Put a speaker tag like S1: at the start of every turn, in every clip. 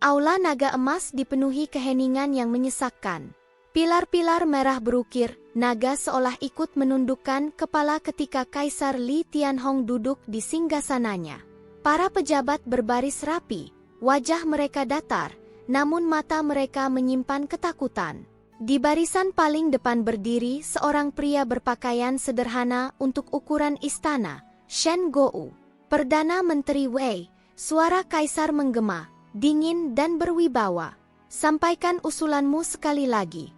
S1: Aula naga emas dipenuhi keheningan yang menyesakkan. Pilar-pilar merah berukir, naga seolah ikut menundukkan kepala ketika Kaisar Li Tianhong duduk di singgasananya. Para pejabat berbaris rapi, wajah mereka datar, namun mata mereka menyimpan ketakutan. Di barisan paling depan berdiri seorang pria berpakaian sederhana untuk ukuran istana, Shen Gou. Perdana Menteri Wei. Suara Kaisar menggema, dingin dan berwibawa. Sampaikan usulanmu sekali lagi.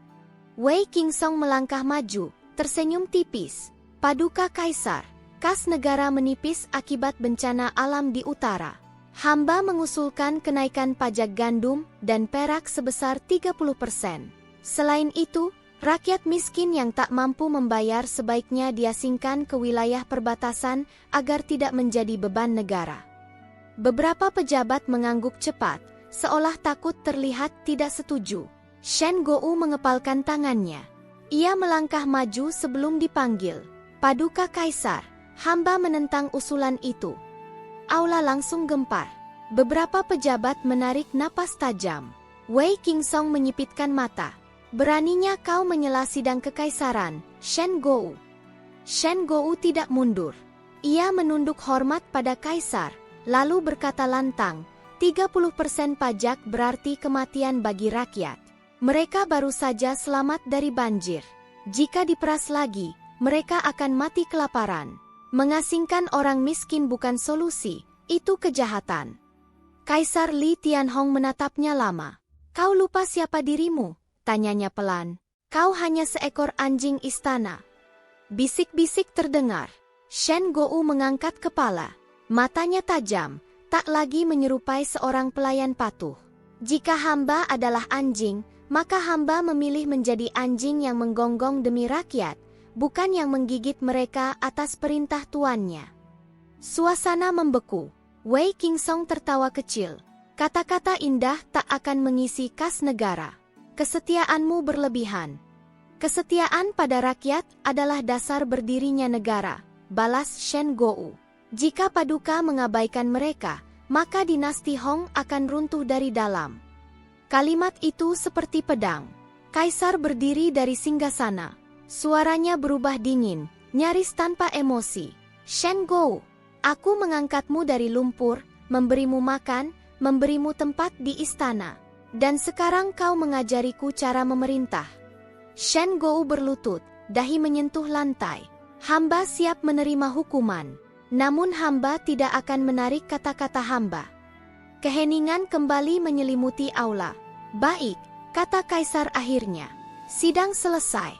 S1: Wei Qingsong melangkah maju, tersenyum tipis. Paduka Kaisar, kas negara menipis akibat bencana alam di utara. Hamba mengusulkan kenaikan pajak gandum dan perak sebesar 30%. Selain itu, rakyat miskin yang tak mampu membayar sebaiknya diasingkan ke wilayah perbatasan agar tidak menjadi beban negara. Beberapa pejabat mengangguk cepat, seolah takut terlihat tidak setuju. Shen Gou mengepalkan tangannya. Ia melangkah maju sebelum dipanggil. Paduka Kaisar, hamba menentang usulan itu. Aula langsung gempar. Beberapa pejabat menarik napas tajam. Wei Qingsong menyipitkan mata. Beraninya kau menyela sidang kekaisaran, Shen Gou. Shen Gou tidak mundur. Ia menunduk hormat pada Kaisar, lalu berkata lantang, 30% pajak berarti kematian bagi rakyat. Mereka baru saja selamat dari banjir. Jika diperas lagi, mereka akan mati kelaparan. Mengasingkan orang miskin bukan solusi, itu kejahatan. Kaisar Li Tianhong menatapnya lama. Kau lupa siapa dirimu? Tanyanya pelan. Kau hanya seekor anjing istana. Bisik-bisik terdengar. Shen Gou mengangkat kepala. Matanya tajam, tak lagi menyerupai seorang pelayan patuh. Jika hamba adalah anjing, maka hamba memilih menjadi anjing yang menggonggong demi rakyat, bukan yang menggigit mereka atas perintah tuannya. Suasana membeku. Wei Qingsong tertawa kecil. Kata-kata indah tak akan mengisi kas negara. Kesetiaanmu berlebihan. Kesetiaan pada rakyat adalah dasar berdirinya negara, balas Shen Gou. Jika Paduka mengabaikan mereka, maka dinasti Hong akan runtuh dari dalam. Kalimat itu seperti pedang. Kaisar berdiri dari singgasana. Suaranya berubah dingin, nyaris tanpa emosi. Shen Gou, aku mengangkatmu dari lumpur, memberimu makan, memberimu tempat di istana. Dan sekarang kau mengajariku cara memerintah. Shen Gou berlutut, dahi menyentuh lantai. Hamba siap menerima hukuman. Namun hamba tidak akan menarik kata-kata hamba. Keheningan kembali menyelimuti aula. Baik, kata Kaisar akhirnya. Sidang selesai.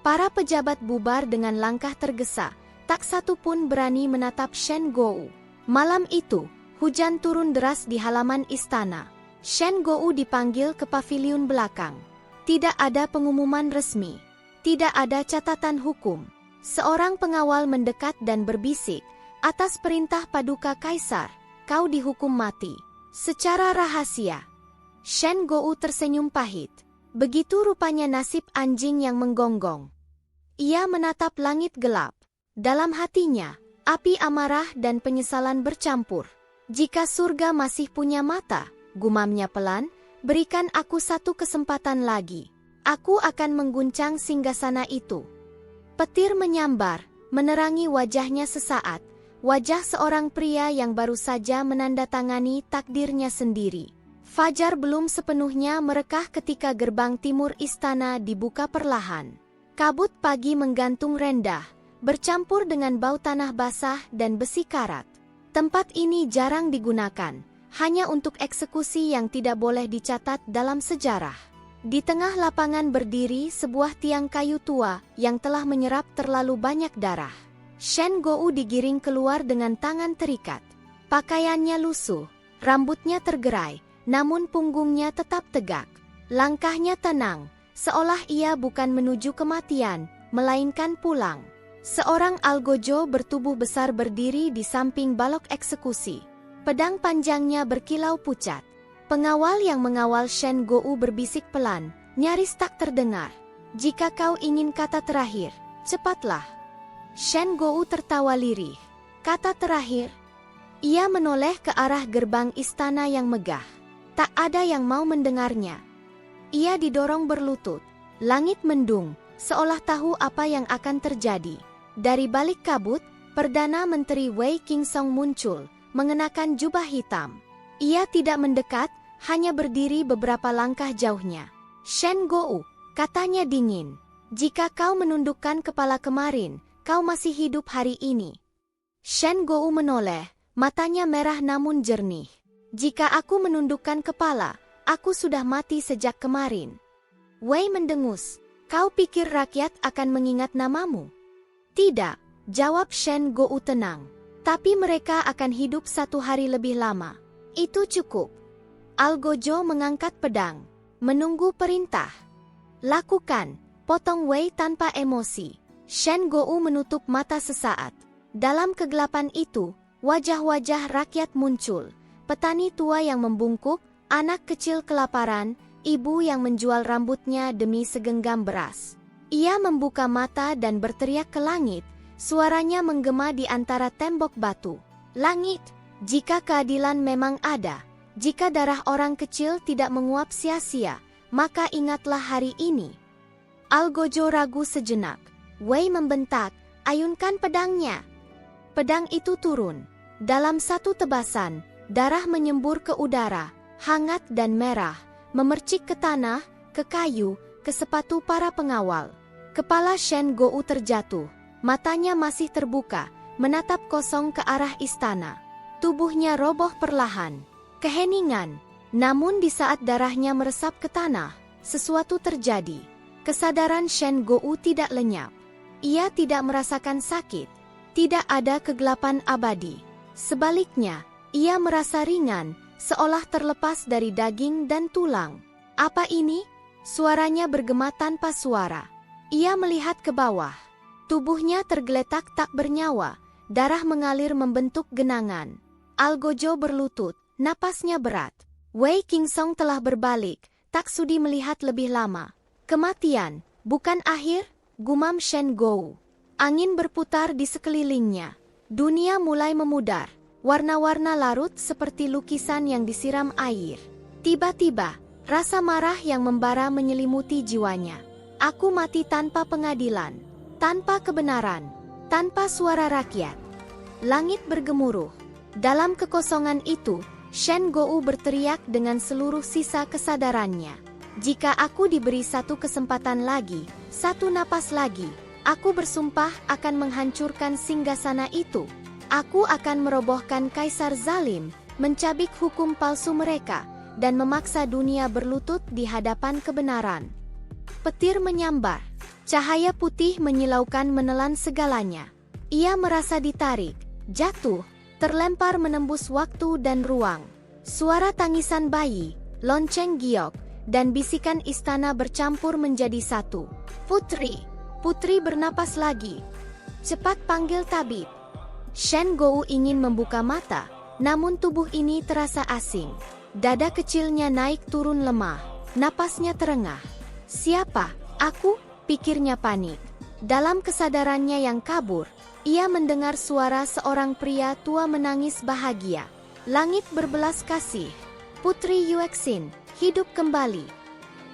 S1: Para pejabat bubar dengan langkah tergesa. Tak satu pun berani menatap Shen Gou. Malam itu, hujan turun deras di halaman istana. Shen Gou dipanggil ke paviliun belakang. Tidak ada pengumuman resmi. Tidak ada catatan hukum. Seorang pengawal mendekat dan berbisik, atas perintah Paduka Kaisar, kau dihukum mati. Secara rahasia. Shen Gou tersenyum pahit. Begitu rupanya nasib anjing yang menggonggong. Ia menatap langit gelap. Dalam hatinya, api amarah dan penyesalan bercampur. Jika surga masih punya mata, gumamnya pelan, berikan aku satu kesempatan lagi. Aku akan mengguncang singgasana itu. Petir menyambar, menerangi wajahnya sesaat. Wajah seorang pria yang baru saja menandatangani takdirnya sendiri. Fajar belum sepenuhnya merekah ketika gerbang timur istana dibuka perlahan. Kabut pagi menggantung rendah, bercampur dengan bau tanah basah dan besi karat. Tempat ini jarang digunakan, hanya untuk eksekusi yang tidak boleh dicatat dalam sejarah. Di tengah lapangan berdiri sebuah tiang kayu tua yang telah menyerap terlalu banyak darah. Shen Gou digiring keluar dengan tangan terikat. Pakaiannya lusuh, rambutnya tergerai, namun punggungnya tetap tegak. Langkahnya tenang, seolah ia bukan menuju kematian, melainkan pulang. Seorang algojo bertubuh besar berdiri di samping balok eksekusi. Pedang panjangnya berkilau pucat. Pengawal yang mengawal Shen Gou berbisik pelan, nyaris tak terdengar. Jika kau ingin kata terakhir, cepatlah. Shen Gou tertawa lirih. Kata terakhir. Ia menoleh ke arah gerbang istana yang megah. Tak ada yang mau mendengarnya. Ia didorong berlutut. Langit mendung, seolah tahu apa yang akan terjadi. Dari balik kabut, Perdana Menteri Wei Qingsong muncul, mengenakan jubah hitam. Ia tidak mendekat, hanya berdiri beberapa langkah jauhnya. "Shen Gou," katanya dingin. "Jika kau menundukkan kepala kemarin, kau masih hidup hari ini." Shen Gou menoleh, matanya merah namun jernih. "Jika aku menundukkan kepala, aku sudah mati sejak kemarin." Wei mendengus. "Kau pikir rakyat akan mengingat namamu?" "Tidak," jawab Shen Gou tenang. "Tapi mereka akan hidup 1 hari lebih lama. Itu cukup." Algojo mengangkat pedang. "Menunggu perintah." "Lakukan," potong Wei tanpa emosi. Shen Gou menutup mata sesaat. Dalam kegelapan itu, wajah-wajah rakyat muncul. Petani tua yang membungkuk, anak kecil kelaparan, ibu yang menjual rambutnya demi segenggam beras. Ia membuka mata dan berteriak ke langit, suaranya menggema di antara tembok batu. "Langit, jika keadilan memang ada, jika darah orang kecil tidak menguap sia-sia, maka ingatlah hari ini." Algojo ragu sejenak. Wei membentak, "Ayunkan pedangnya." Pedang itu turun. Dalam satu tebasan, darah menyembur ke udara, hangat dan merah, memercik ke tanah, ke kayu, ke sepatu para pengawal. Kepala Shen Gou terjatuh, matanya masih terbuka, menatap kosong ke arah istana. Tubuhnya roboh perlahan. Keheningan. Namun di saat darahnya meresap ke tanah, sesuatu terjadi. Kesadaran Shen Gou tidak lenyap. Ia tidak merasakan sakit. Tidak ada kegelapan abadi. Sebaliknya, ia merasa ringan, seolah terlepas dari daging dan tulang. "Apa ini?" Suaranya bergema tanpa suara. Ia melihat ke bawah. Tubuhnya tergeletak tak bernyawa, darah mengalir membentuk genangan. Algojo berlutut, napasnya berat. Wei Qingsong telah berbalik, tak sudi melihat lebih lama. "Kematian, bukan akhir," gumam Shen Gou. Angin berputar di sekelilingnya. Dunia mulai memudar. Warna-warna larut seperti lukisan yang disiram air. Tiba-tiba, rasa marah yang membara menyelimuti jiwanya. "Aku mati tanpa pengadilan, tanpa kebenaran, tanpa suara rakyat." Langit bergemuruh. Dalam kekosongan itu, Shen Gou berteriak dengan seluruh sisa kesadarannya. "Jika aku diberi satu kesempatan lagi, satu napas lagi, aku bersumpah akan menghancurkan singgasana itu. Aku akan merobohkan kaisar zalim, mencabik hukum palsu mereka, dan memaksa dunia berlutut di hadapan kebenaran." Petir menyambar. Cahaya putih menyilaukan menelan segalanya. Ia merasa ditarik, jatuh, terlempar menembus waktu dan ruang. Suara tangisan bayi, lonceng giok, dan bisikan istana bercampur menjadi satu. "Putri!" Putri bernapas lagi. "Cepat panggil tabib." Shen Gou ingin membuka mata, namun tubuh ini terasa asing. Dada kecilnya naik turun lemah, napasnya terengah. "Siapa? Aku?" pikirnya panik. Dalam kesadarannya yang kabur, ia mendengar suara seorang pria tua menangis bahagia. Langit berbelas kasih. Putri Yuexin, hidup kembali.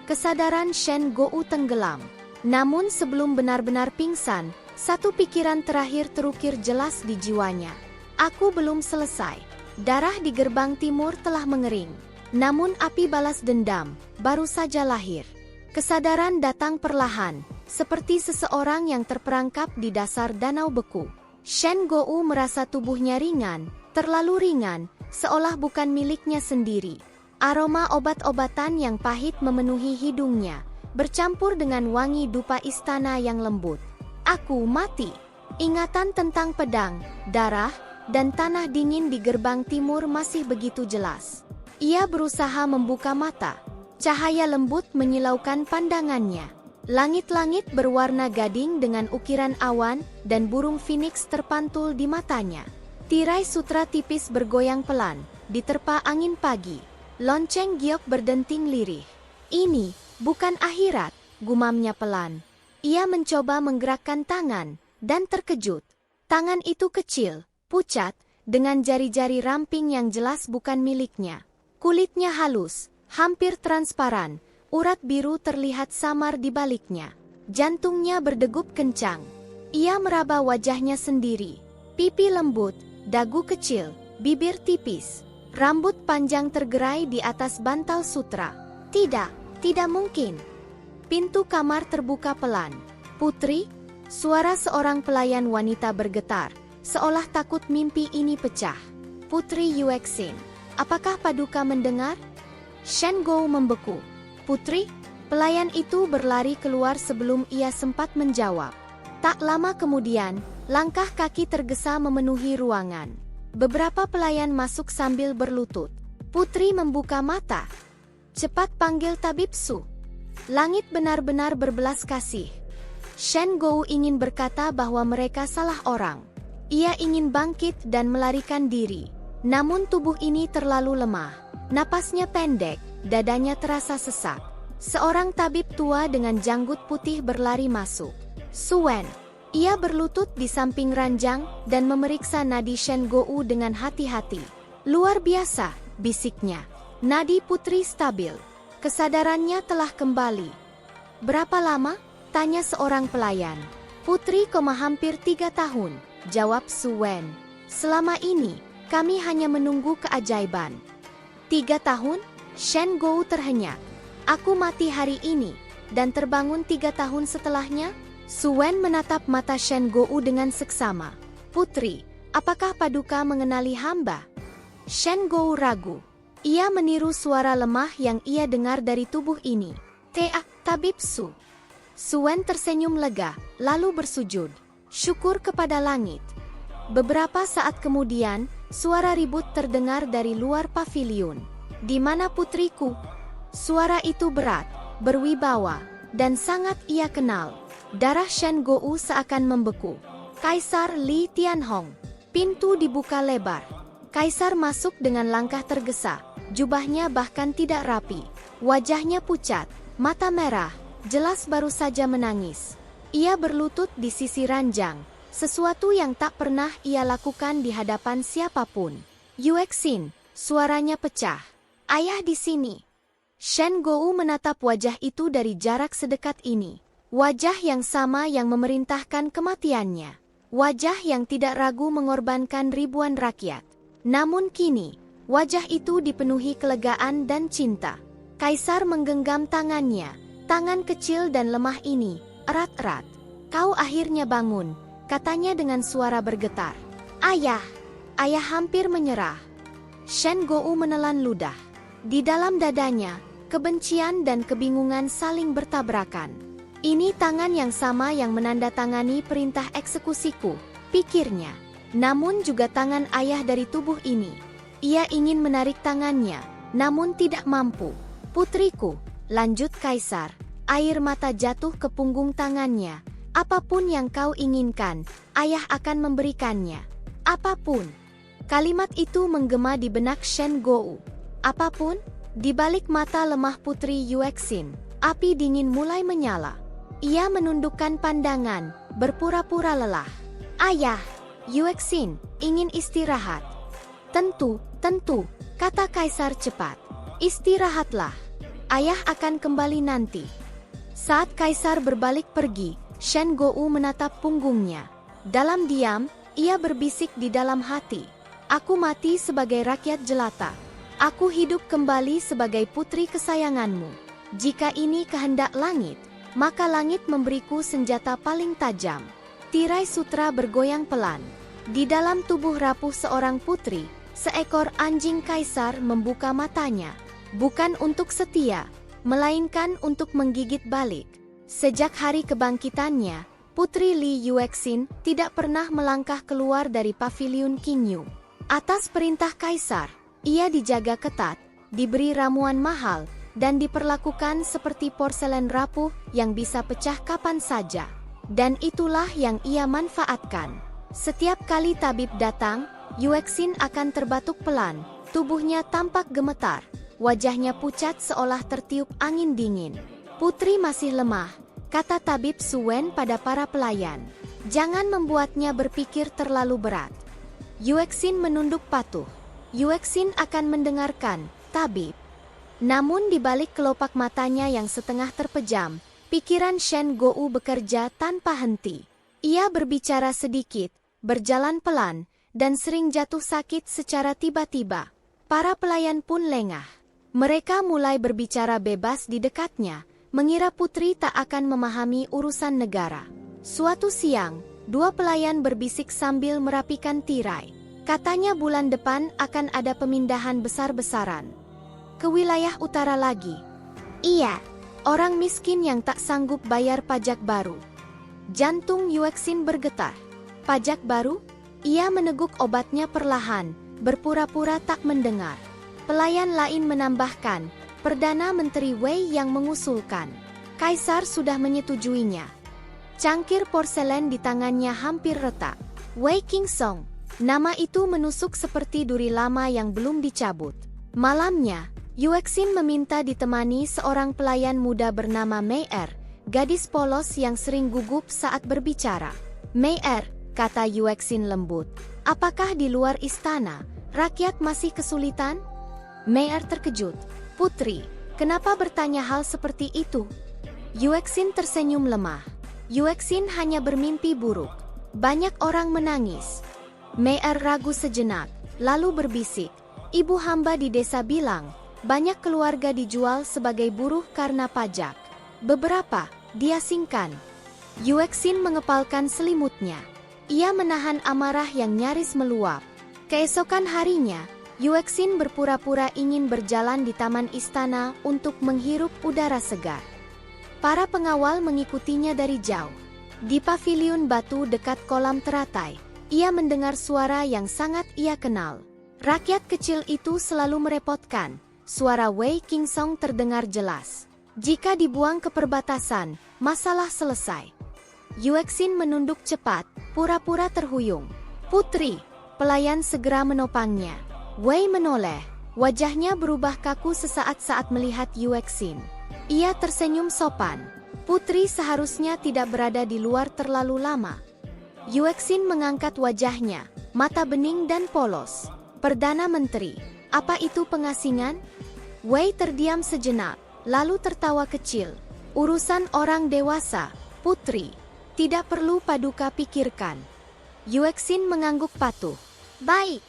S1: Kesadaran Shen Gou tenggelam. Namun sebelum benar-benar pingsan, satu pikiran terakhir terukir jelas di jiwanya. "Aku belum selesai." Darah di gerbang timur telah mengering. Namun api balas dendam baru saja lahir. Kesadaran datang perlahan, seperti seseorang yang terperangkap di dasar danau beku. Shen Gou merasa tubuhnya ringan, terlalu ringan, seolah bukan miliknya sendiri. Aroma obat-obatan yang pahit memenuhi hidungnya, bercampur dengan wangi dupa istana yang lembut. "Aku mati." Ingatan tentang pedang, darah, dan tanah dingin di gerbang timur masih begitu jelas. Ia berusaha membuka mata. Cahaya lembut menyilaukan pandangannya. Langit-langit berwarna gading dengan ukiran awan, dan burung phoenix terpantul di matanya. Tirai sutra tipis bergoyang pelan, diterpa angin pagi. Lonceng giok berdenting lirih. "Ini bukan akhirat," gumamnya pelan. Ia mencoba menggerakkan tangan, dan terkejut. Tangan itu kecil, pucat, dengan jari-jari ramping yang jelas bukan miliknya. Kulitnya halus, hampir transparan, urat biru terlihat samar di baliknya. Jantungnya berdegup kencang. Ia meraba wajahnya sendiri. Pipi lembut, dagu kecil, bibir tipis, rambut panjang tergerai di atas bantal sutra. Tidak mungkin. Pintu kamar terbuka pelan. Putri, suara seorang pelayan wanita bergetar, seolah takut mimpi ini pecah. Putri Yuexin, apakah Paduka mendengar? Shen Gou membeku. Putri, pelayan itu berlari keluar sebelum ia sempat menjawab. Tak lama kemudian, langkah kaki tergesa memenuhi ruangan. Beberapa pelayan masuk sambil berlutut. Putri membuka mata. Cepat panggil Tabib Su. Langit benar-benar berbelas kasih. Shen Gou ingin berkata bahwa mereka salah orang. Ia ingin bangkit dan melarikan diri. Namun tubuh ini terlalu lemah. Napasnya pendek, dadanya terasa sesak. Seorang tabib tua dengan janggut putih berlari masuk. Su Wen. Ia berlutut di samping ranjang dan memeriksa nadi Shen Gou dengan hati-hati. Luar biasa, bisiknya. Nadi putri stabil. Kesadarannya telah kembali. Berapa lama? Tanya seorang pelayan. Putri, hampir 3 tahun, jawab Su Wen. Selama ini, kami hanya menunggu keajaiban. 3 tahun? Shen Gou terhenyak. Aku mati hari ini, dan terbangun 3 tahun setelahnya? Su Wen menatap mata Shen Gou dengan seksama. Putri, apakah Paduka mengenali hamba? Shen Gou ragu. Ia meniru suara lemah yang ia dengar dari tubuh ini. Tabib Su. Su Wen tersenyum lega, lalu bersujud. Syukur kepada langit. Beberapa saat kemudian, suara ribut terdengar dari luar paviliun. Di mana putriku? Suara itu berat, berwibawa, dan sangat ia kenal. Darah Shen Gou seakan membeku. Kaisar Li Tianhong. Pintu dibuka lebar. Kaisar masuk dengan langkah tergesa. Jubahnya bahkan tidak rapi. Wajahnya pucat, mata merah, jelas baru saja menangis. Ia berlutut di sisi ranjang, sesuatu yang tak pernah ia lakukan di hadapan siapapun. Yuexin, suaranya pecah. Ayah di sini. Shen Gou menatap wajah itu dari jarak sedekat ini. Wajah yang sama yang memerintahkan kematiannya. Wajah yang tidak ragu mengorbankan ribuan rakyat. Namun kini, wajah itu dipenuhi kelegaan dan cinta. Kaisar menggenggam tangannya. Tangan kecil dan lemah ini, erat-erat. Kau akhirnya bangun, katanya dengan suara bergetar. Ayah hampir menyerah. Shen Gou menelan ludah. Di dalam dadanya, kebencian dan kebingungan saling bertabrakan. Ini tangan yang sama yang menandatangani perintah eksekusiku, pikirnya. Namun juga tangan ayah dari tubuh ini. Ia ingin menarik tangannya, namun tidak mampu. Putriku, lanjut Kaisar. Air mata jatuh ke punggung tangannya. Apapun yang kau inginkan, ayah akan memberikannya. Apapun. Kalimat itu menggema di benak Shen Gou. Apapun? Di balik mata lemah putri Yuexin, api dingin mulai menyala. Ia menundukkan pandangan, berpura-pura lelah. Ayah, Yuexin, ingin istirahat. Tentu, kata Kaisar cepat. Istirahatlah. Ayah akan kembali nanti. Saat Kaisar berbalik pergi, Shen Gou menatap punggungnya. Dalam diam, ia berbisik di dalam hati. Aku mati sebagai rakyat jelata. Aku hidup kembali sebagai putri kesayanganmu. Jika ini kehendak langit, maka langit memberiku senjata paling tajam. Tirai sutra bergoyang pelan. Di dalam tubuh rapuh seorang putri, seekor anjing kaisar membuka matanya. Bukan untuk setia, melainkan untuk menggigit balik. Sejak hari kebangkitannya, Putri Li Yuexin tidak pernah melangkah keluar dari paviliun Qingyu. Atas perintah kaisar, ia dijaga ketat, diberi ramuan mahal, dan diperlakukan seperti porselen rapuh yang bisa pecah kapan saja. Dan itulah yang ia manfaatkan. Setiap kali tabib datang, Yuexin akan terbatuk pelan, tubuhnya tampak gemetar, wajahnya pucat seolah tertiup angin dingin. Putri masih lemah, kata tabib Su Wen pada para pelayan. Jangan membuatnya berpikir terlalu berat. Yuexin menunduk patuh. Yuexin akan mendengarkan, tabib. Namun di balik kelopak matanya yang setengah terpejam, pikiran Shen Gou bekerja tanpa henti. Ia berbicara sedikit, berjalan pelan, dan sering jatuh sakit secara tiba-tiba. Para pelayan pun lengah. Mereka mulai berbicara bebas di dekatnya, mengira putri tak akan memahami urusan negara. Suatu siang, dua pelayan berbisik sambil merapikan tirai. Katanya bulan depan akan ada pemindahan besar-besaran ke wilayah utara lagi. Iya, orang miskin yang tak sanggup bayar pajak baru. Jantung Yuexin bergetar. Pajak baru? Ia meneguk obatnya perlahan, berpura-pura tak mendengar. Pelayan lain menambahkan, Perdana Menteri Wei yang mengusulkan. Kaisar sudah menyetujuinya. Cangkir porselen di tangannya hampir retak. Wei Qingsong. Nama itu menusuk seperti duri lama yang belum dicabut. Malamnya, Yuexin meminta ditemani seorang pelayan muda bernama Mei Er, gadis polos yang sering gugup saat berbicara. Mei Er, kata Yuexin lembut, apakah di luar istana, rakyat masih kesulitan? Mei Er terkejut. Putri, kenapa bertanya hal seperti itu? Yuexin tersenyum lemah. Yuexin hanya bermimpi buruk. Banyak orang menangis. Mei Er ragu sejenak, lalu berbisik. Ibu hamba di desa bilang, banyak keluarga dijual sebagai buruh karena pajak. Beberapa diasingkan. Yuexin mengepalkan selimutnya. Ia menahan amarah yang nyaris meluap. Keesokan harinya, Yuexin berpura-pura ingin berjalan di taman istana untuk menghirup udara segar. Para pengawal mengikutinya dari jauh. Di paviliun batu dekat kolam teratai, ia mendengar suara yang sangat ia kenal. Rakyat kecil itu selalu merepotkan. Suara Wei Qingsong terdengar jelas. Jika dibuang ke perbatasan, masalah selesai. Yuexin menunduk cepat, pura-pura terhuyung. Putri, pelayan segera menopangnya. Wei menoleh, wajahnya berubah kaku sesaat saat melihat Yuexin. Ia tersenyum sopan. Putri seharusnya tidak berada di luar terlalu lama. Yuexin mengangkat wajahnya, mata bening dan polos. Perdana Menteri, apa itu pengasingan? Wei terdiam sejenak, lalu tertawa kecil. Urusan orang dewasa, Putri. Tidak perlu Paduka pikirkan. Yuexin mengangguk patuh. Baik.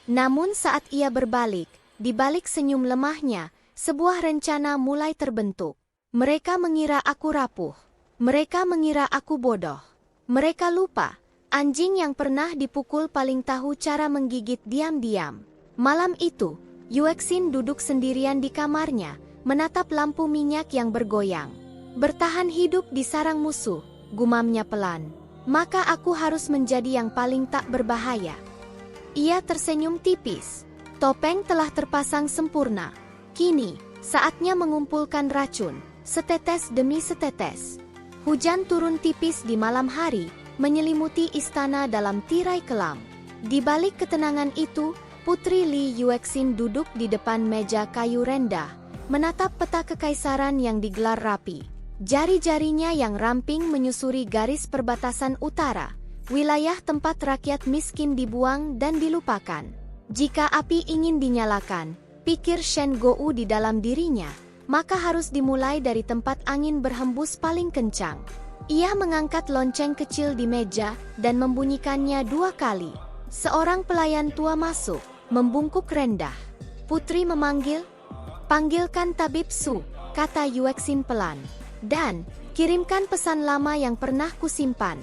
S1: Namun saat ia berbalik, di balik senyum lemahnya, sebuah rencana mulai terbentuk. Mereka mengira aku rapuh. Mereka mengira aku bodoh. Mereka lupa, anjing yang pernah dipukul paling tahu cara menggigit diam-diam. Malam itu, Yuexin duduk sendirian di kamarnya, menatap lampu minyak yang bergoyang. Bertahan hidup di sarang musuh, gumamnya pelan. Maka aku harus menjadi yang paling tak berbahaya. Ia tersenyum tipis. Topeng telah terpasang sempurna. Kini, saatnya mengumpulkan racun, setetes demi setetes. Hujan turun tipis di malam hari, menyelimuti istana dalam tirai kelam. Di balik ketenangan itu, Putri Li Yuexin duduk di depan meja kayu rendah, menatap peta kekaisaran yang digelar rapi. Jari-jarinya yang ramping menyusuri garis perbatasan utara, wilayah tempat rakyat miskin dibuang dan dilupakan. Jika api ingin dinyalakan, pikir Shen Gou di dalam dirinya, maka harus dimulai dari tempat angin berhembus paling kencang. Ia mengangkat lonceng kecil di meja dan membunyikannya 2 kali. Seorang pelayan tua masuk, membungkuk rendah. Putri memanggil, panggilkan Tabib Su, kata Yuexin pelan. Dan, kirimkan pesan lama yang pernah kusimpan.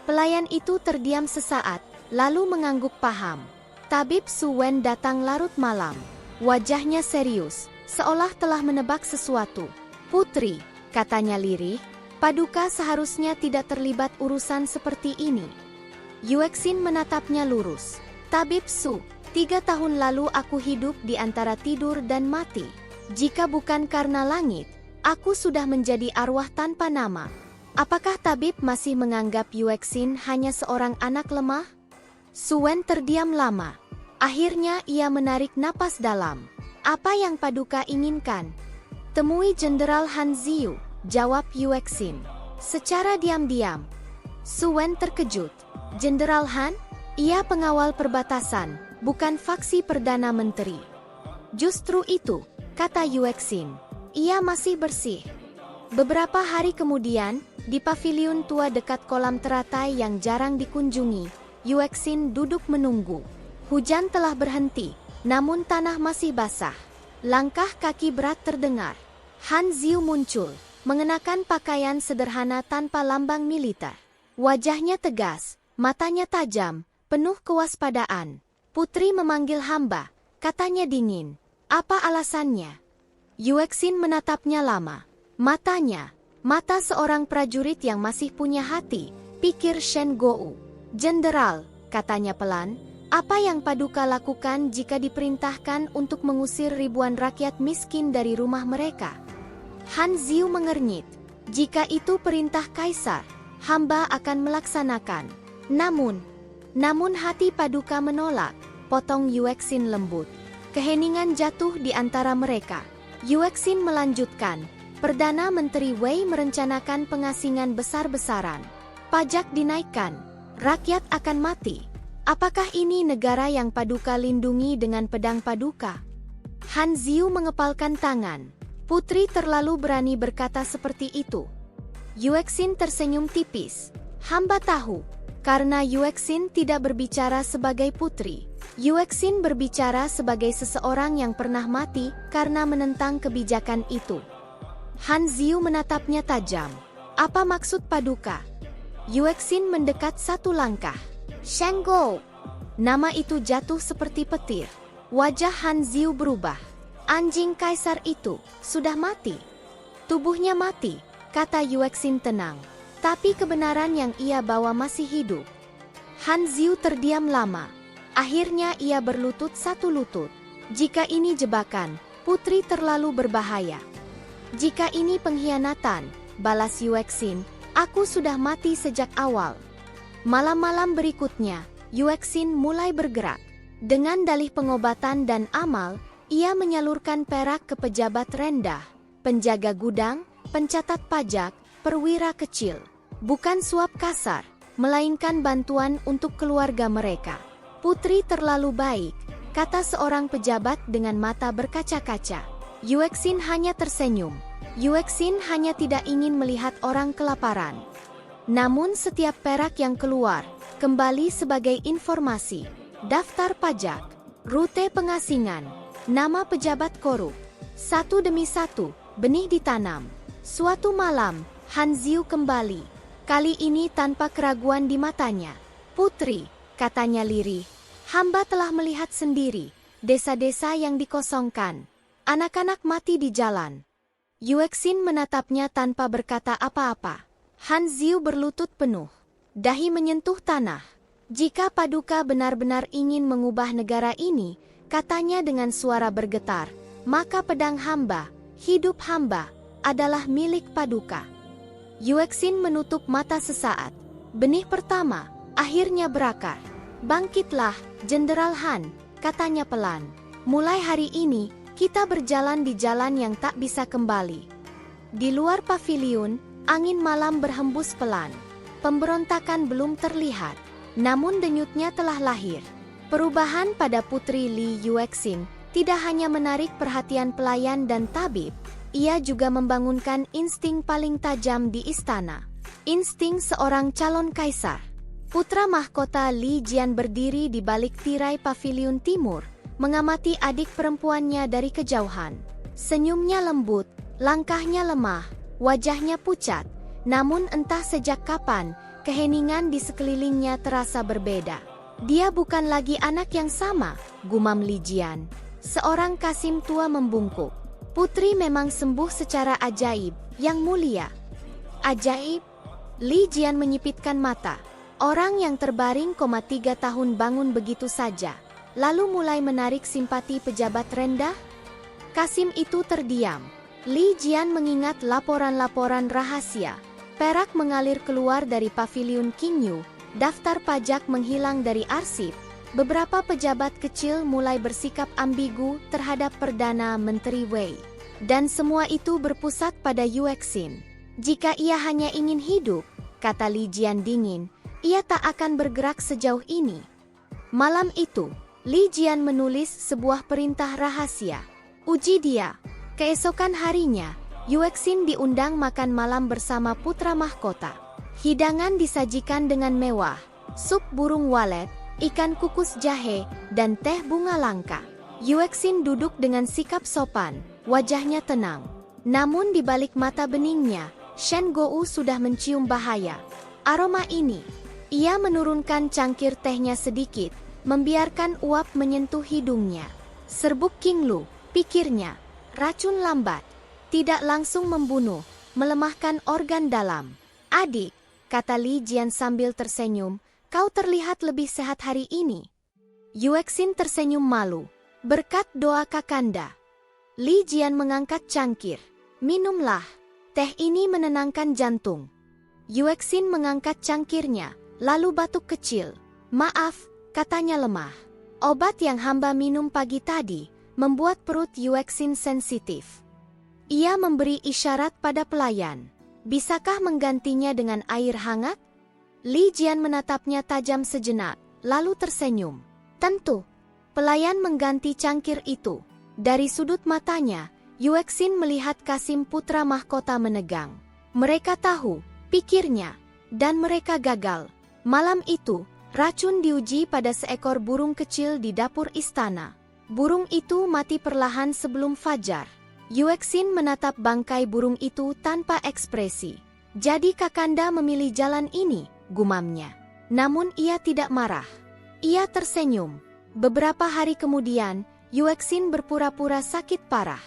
S1: Pelayan itu terdiam sesaat, lalu mengangguk paham. Tabib Su Wen datang larut malam. Wajahnya serius, seolah telah menebak sesuatu. Putri, katanya lirih, Paduka seharusnya tidak terlibat urusan seperti ini. Yuexin menatapnya lurus. Tabib Su, 3 tahun lalu aku hidup di antara tidur dan mati. Jika bukan karena langit, aku sudah menjadi arwah tanpa nama. Apakah tabib masih menganggap Yuexin hanya seorang anak lemah? Su Wen terdiam lama. Akhirnya ia menarik napas dalam. Apa yang Paduka inginkan? Temui Jenderal Han Ziyu, jawab Yuexin. Secara diam-diam. Su Wen terkejut. Jenderal Han? Ia pengawal perbatasan, bukan faksi Perdana Menteri. Justru itu, kata Yuexin. Ia masih bersih. Beberapa hari kemudian, di paviliun tua dekat kolam teratai yang jarang dikunjungi, Yuexin duduk menunggu. Hujan telah berhenti, namun tanah masih basah. Langkah kaki berat terdengar. Han Ziu muncul, mengenakan pakaian sederhana tanpa lambang militer. Wajahnya tegas, matanya tajam, penuh kewaspadaan. Putri memanggil hamba, katanya dingin. Apa alasannya? Yuexin menatapnya lama. Matanya, mata seorang prajurit yang masih punya hati, pikir Shen Gou. Jenderal, katanya pelan, apa yang Paduka lakukan jika diperintahkan untuk mengusir ribuan rakyat miskin dari rumah mereka? Han Ziu mengernyit. Jika itu perintah Kaisar, hamba akan melaksanakan. Namun hati Paduka menolak, potong Yuexin lembut. Keheningan jatuh di antara mereka. Yuexin melanjutkan, Perdana Menteri Wei merencanakan pengasingan besar-besaran. Pajak dinaikkan, rakyat akan mati. Apakah ini negara yang Paduka lindungi dengan pedang Paduka? Han Ziu mengepalkan tangan. Putri terlalu berani berkata seperti itu. Yuexin tersenyum tipis. Hamba tahu, karena Yuexin tidak berbicara sebagai putri. Yuexin berbicara sebagai seseorang yang pernah mati karena menentang kebijakan itu. Han Ziu menatapnya tajam. Apa maksud Paduka? Yuexin mendekat satu langkah. Shen Gou. Nama itu jatuh seperti petir. Wajah Han Ziu berubah. Anjing kaisar itu sudah mati. Tubuhnya mati, kata Yuexin tenang. Tapi kebenaran yang ia bawa masih hidup. Han Ziu terdiam lama. Akhirnya ia berlutut satu lutut. Jika ini jebakan, putri terlalu berbahaya. Jika ini pengkhianatan, balas Yuexin, aku sudah mati sejak awal. Malam-malam berikutnya, Yuexin mulai bergerak. Dengan dalih pengobatan dan amal, ia menyalurkan perak ke pejabat rendah, penjaga gudang, pencatat pajak, perwira kecil. Bukan suap kasar, melainkan bantuan untuk keluarga mereka. Putri terlalu baik, kata seorang pejabat dengan mata berkaca-kaca. Yuexin hanya tersenyum. Yuexin hanya tidak ingin melihat orang kelaparan. Namun setiap perak yang keluar, kembali sebagai informasi. Daftar pajak, rute pengasingan, nama pejabat korup. Satu demi satu, benih ditanam. Suatu malam, Han Ziu kembali. Kali ini tanpa keraguan di matanya. Putri, katanya lirih, hamba telah melihat sendiri, desa-desa yang dikosongkan. Anak-anak mati di jalan. Yuexin menatapnya tanpa berkata apa-apa. Han Ziu berlutut penuh. Dahi menyentuh tanah. Jika Paduka benar-benar ingin mengubah negara ini, katanya dengan suara bergetar, maka pedang hamba, hidup hamba, adalah milik Paduka. Yuexin menutup mata sesaat. Benih pertama, akhirnya berakar. Bangkitlah, Jenderal Han, katanya pelan. Mulai hari ini, kita berjalan di jalan yang tak bisa kembali. Di luar paviliun, angin malam berhembus pelan. Pemberontakan belum terlihat, namun denyutnya telah lahir. Perubahan pada Putri Li Yuexin tidak hanya menarik perhatian pelayan dan tabib, ia juga membangunkan insting paling tajam di istana. Insting seorang calon kaisar. Putra mahkota Li Jian berdiri di balik tirai paviliun timur, mengamati adik perempuannya dari kejauhan. Senyumnya lembut, langkahnya lemah, wajahnya pucat. Namun entah sejak kapan, keheningan di sekelilingnya terasa berbeda. Dia bukan lagi anak yang sama, gumam Li Jian. Seorang kasim tua membungkuk. Putri memang sembuh secara ajaib, yang mulia. Ajaib? Li Jian menyipitkan mata. Orang yang terbaring 3 tahun bangun begitu saja, lalu mulai menarik simpati pejabat rendah? Kasim itu terdiam. Li Jian mengingat laporan-laporan rahasia. Perak mengalir keluar dari paviliun Qingyu, daftar pajak menghilang dari arsip. Beberapa pejabat kecil mulai bersikap ambigu terhadap Perdana Menteri Wei. Dan semua itu berpusat pada Yuexin. Jika ia hanya ingin hidup, kata Li Jian dingin, ia tak akan bergerak sejauh ini. Malam itu, Li Jian menulis sebuah perintah rahasia. Uji dia. Keesokan harinya, Yuexin diundang makan malam bersama putra mahkota. Hidangan disajikan dengan mewah. Sup burung walet, ikan kukus jahe, dan teh bunga langka. Yuexin duduk dengan sikap sopan, wajahnya tenang. Namun di balik mata beningnya, Shen Gou sudah mencium bahaya. Aroma ini. Ia menurunkan cangkir tehnya sedikit, membiarkan uap menyentuh hidungnya. Serbuk Qinglu, pikirnya. Racun lambat. Tidak langsung membunuh, melemahkan organ dalam. Adik, kata Li Jian sambil tersenyum, kau terlihat lebih sehat hari ini. Yuexin tersenyum malu. Berkat doa Kakanda. Li Jian mengangkat cangkir. Minumlah. Teh ini menenangkan jantung. Yuexin mengangkat cangkirnya, lalu batuk kecil. Maaf, katanya lemah. Obat yang hamba minum pagi tadi membuat perut Yuexin sensitif. Ia memberi isyarat pada pelayan. Bisakah menggantinya dengan air hangat? Li Jian menatapnya tajam sejenak, lalu tersenyum. Tentu. Pelayan mengganti cangkir itu. Dari sudut matanya, Yuexin melihat Kasim putra mahkota menegang. Mereka tahu, pikirnya, dan mereka gagal. Malam itu, racun diuji pada seekor burung kecil di dapur istana. Burung itu mati perlahan sebelum fajar. Yuexin menatap bangkai burung itu tanpa ekspresi. Jadi Kakanda memilih jalan ini, gumamnya. Namun ia tidak marah. Ia tersenyum. Beberapa hari kemudian, Yuexin berpura-pura sakit parah.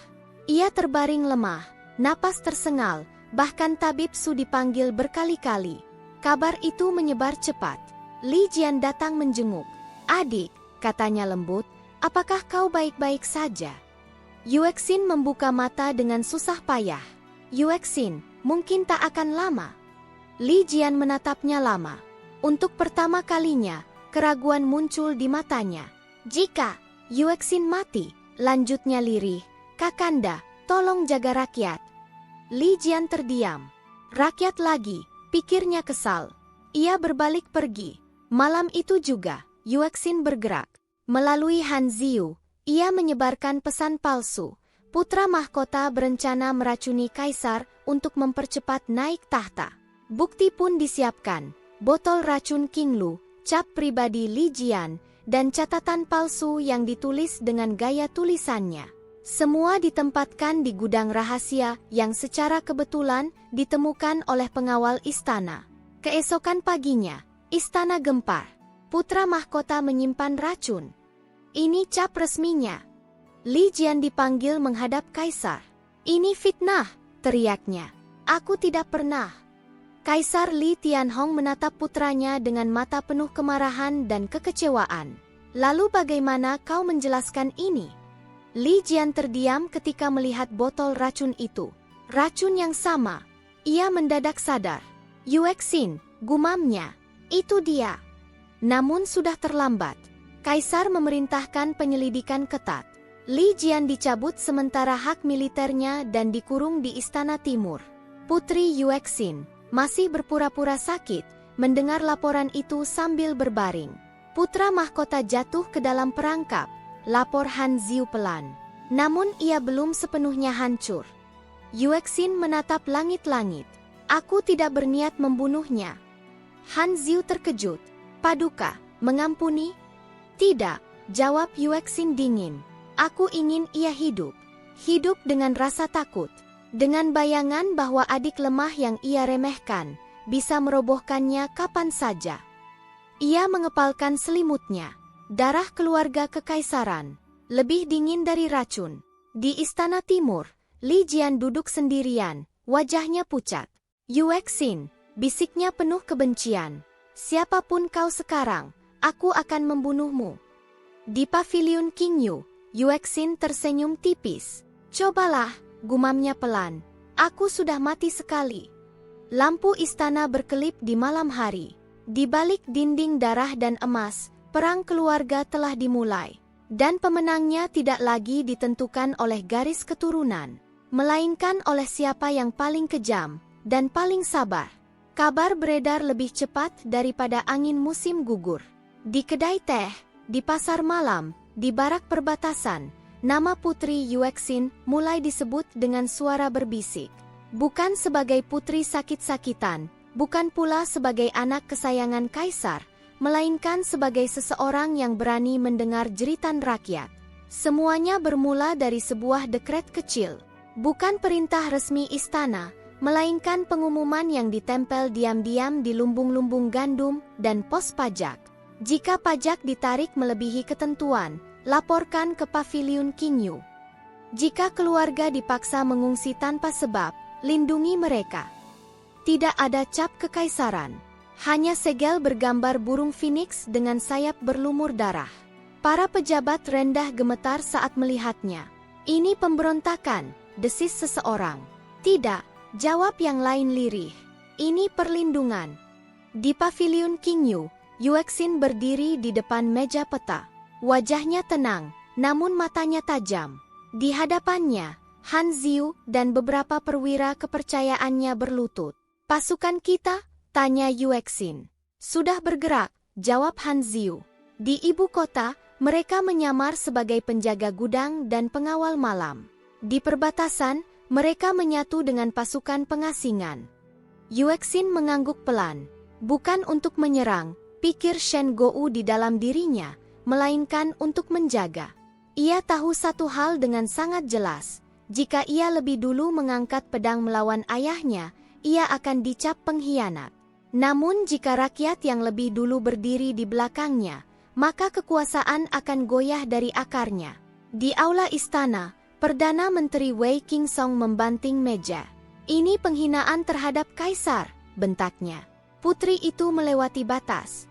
S1: Ia terbaring lemah, napas tersengal, bahkan tabib Su dipanggil berkali-kali. Kabar itu menyebar cepat. Li Jian datang menjenguk. Adik, katanya lembut, apakah kau baik-baik saja? Yuexin membuka mata dengan susah payah. Yuexin, mungkin tak akan lama. Li Jian menatapnya lama. Untuk pertama kalinya, keraguan muncul di matanya. Jika Yuexin mati, lanjutnya lirih, Kakanda, tolong jaga rakyat. Li Jian terdiam. Rakyat lagi, pikirnya kesal. Ia berbalik pergi. Malam itu juga, Yuexin bergerak. Melalui Han Ziyu, ia menyebarkan pesan palsu. Putra mahkota berencana meracuni kaisar untuk mempercepat naik tahta. Bukti pun disiapkan. Botol racun Qinglu, cap pribadi Li Jian, dan catatan palsu yang ditulis dengan gaya tulisannya. Semua ditempatkan di gudang rahasia yang secara kebetulan ditemukan oleh pengawal istana. Keesokan paginya, istana gempar. Putra mahkota menyimpan racun. Ini cap resminya. Li Jian dipanggil menghadap kaisar. Ini fitnah, teriaknya. Aku tidak pernah. Kaisar Li Tianhong menatap putranya dengan mata penuh kemarahan dan kekecewaan. Lalu bagaimana kau menjelaskan ini? Li Jian terdiam ketika melihat botol racun itu. Racun yang sama. Ia mendadak sadar. Yuexin, gumamnya. Itu dia. Namun sudah terlambat. Kaisar memerintahkan penyelidikan ketat. Li Jian dicabut sementara hak militernya dan dikurung di Istana Timur. Putri Yuexin masih berpura-pura sakit, mendengar laporan itu sambil berbaring. Putra mahkota jatuh ke dalam perangkap, lapor Han Ziyu pelan. Namun ia belum sepenuhnya hancur. Yuexin menatap langit-langit. Aku tidak berniat membunuhnya. Han Ziyu terkejut. Paduka, mengampuni? Tidak, jawab Yuexin dingin. Aku ingin ia hidup. Hidup dengan rasa takut. Dengan bayangan bahwa adik lemah yang ia remehkan, bisa merobohkannya kapan saja. Ia mengepalkan selimutnya. Darah keluarga kekaisaran. Lebih dingin dari racun. Di Istana Timur, Li Jian duduk sendirian, wajahnya pucat. Yuexin, bisiknya penuh kebencian. Siapapun kau sekarang, aku akan membunuhmu. Di paviliun Qingyu, Yuexin tersenyum tipis. Cobalah, gumamnya pelan. Aku sudah mati sekali. Lampu istana berkelip di malam hari. Di balik dinding darah dan emas, perang keluarga telah dimulai. Dan pemenangnya tidak lagi ditentukan oleh garis keturunan, melainkan oleh siapa yang paling kejam dan paling sabar. Kabar beredar lebih cepat daripada angin musim gugur. Di kedai teh, Di pasar malam, di barak perbatasan, nama Putri Yuexin mulai disebut dengan suara berbisik. Bukan sebagai putri sakit-sakitan, bukan pula sebagai anak kesayangan kaisar, melainkan sebagai seseorang yang berani mendengar jeritan rakyat. Semuanya bermula dari sebuah dekret kecil. Bukan perintah resmi istana, melainkan pengumuman yang ditempel diam-diam di lumbung-lumbung gandum dan pos pajak. Jika pajak ditarik melebihi ketentuan, laporkan ke paviliun Qingyu. Jika keluarga dipaksa mengungsi tanpa sebab, lindungi mereka. Tidak ada cap kekaisaran, hanya segel bergambar burung phoenix dengan sayap berlumur darah. Para pejabat rendah gemetar saat melihatnya. Ini pemberontakan, desis seseorang. Tidak, jawab yang lain lirih. Ini perlindungan. Di paviliun Qingyu, Yuexin berdiri di depan meja peta. Wajahnya tenang, namun matanya tajam. Di hadapannya, Han Ziyu dan beberapa perwira kepercayaannya berlutut. Pasukan kita? Tanya Yuexin. Sudah bergerak, jawab Han Ziyu. Di ibu kota, mereka menyamar sebagai penjaga gudang dan pengawal malam. Di perbatasan, mereka menyatu dengan pasukan pengasingan. Yuexin mengangguk pelan. Bukan untuk menyerang, pikir Shen Gou di dalam dirinya, melainkan untuk menjaga. Ia tahu satu hal dengan sangat jelas. Jika ia lebih dulu mengangkat pedang melawan ayahnya, ia akan dicap pengkhianat. Namun jika rakyat yang lebih dulu berdiri di belakangnya, maka kekuasaan akan goyah dari akarnya. Di aula istana, Perdana Menteri Wei Qingsong membanting meja. Ini penghinaan terhadap kaisar, bentaknya. Putri itu melewati batas.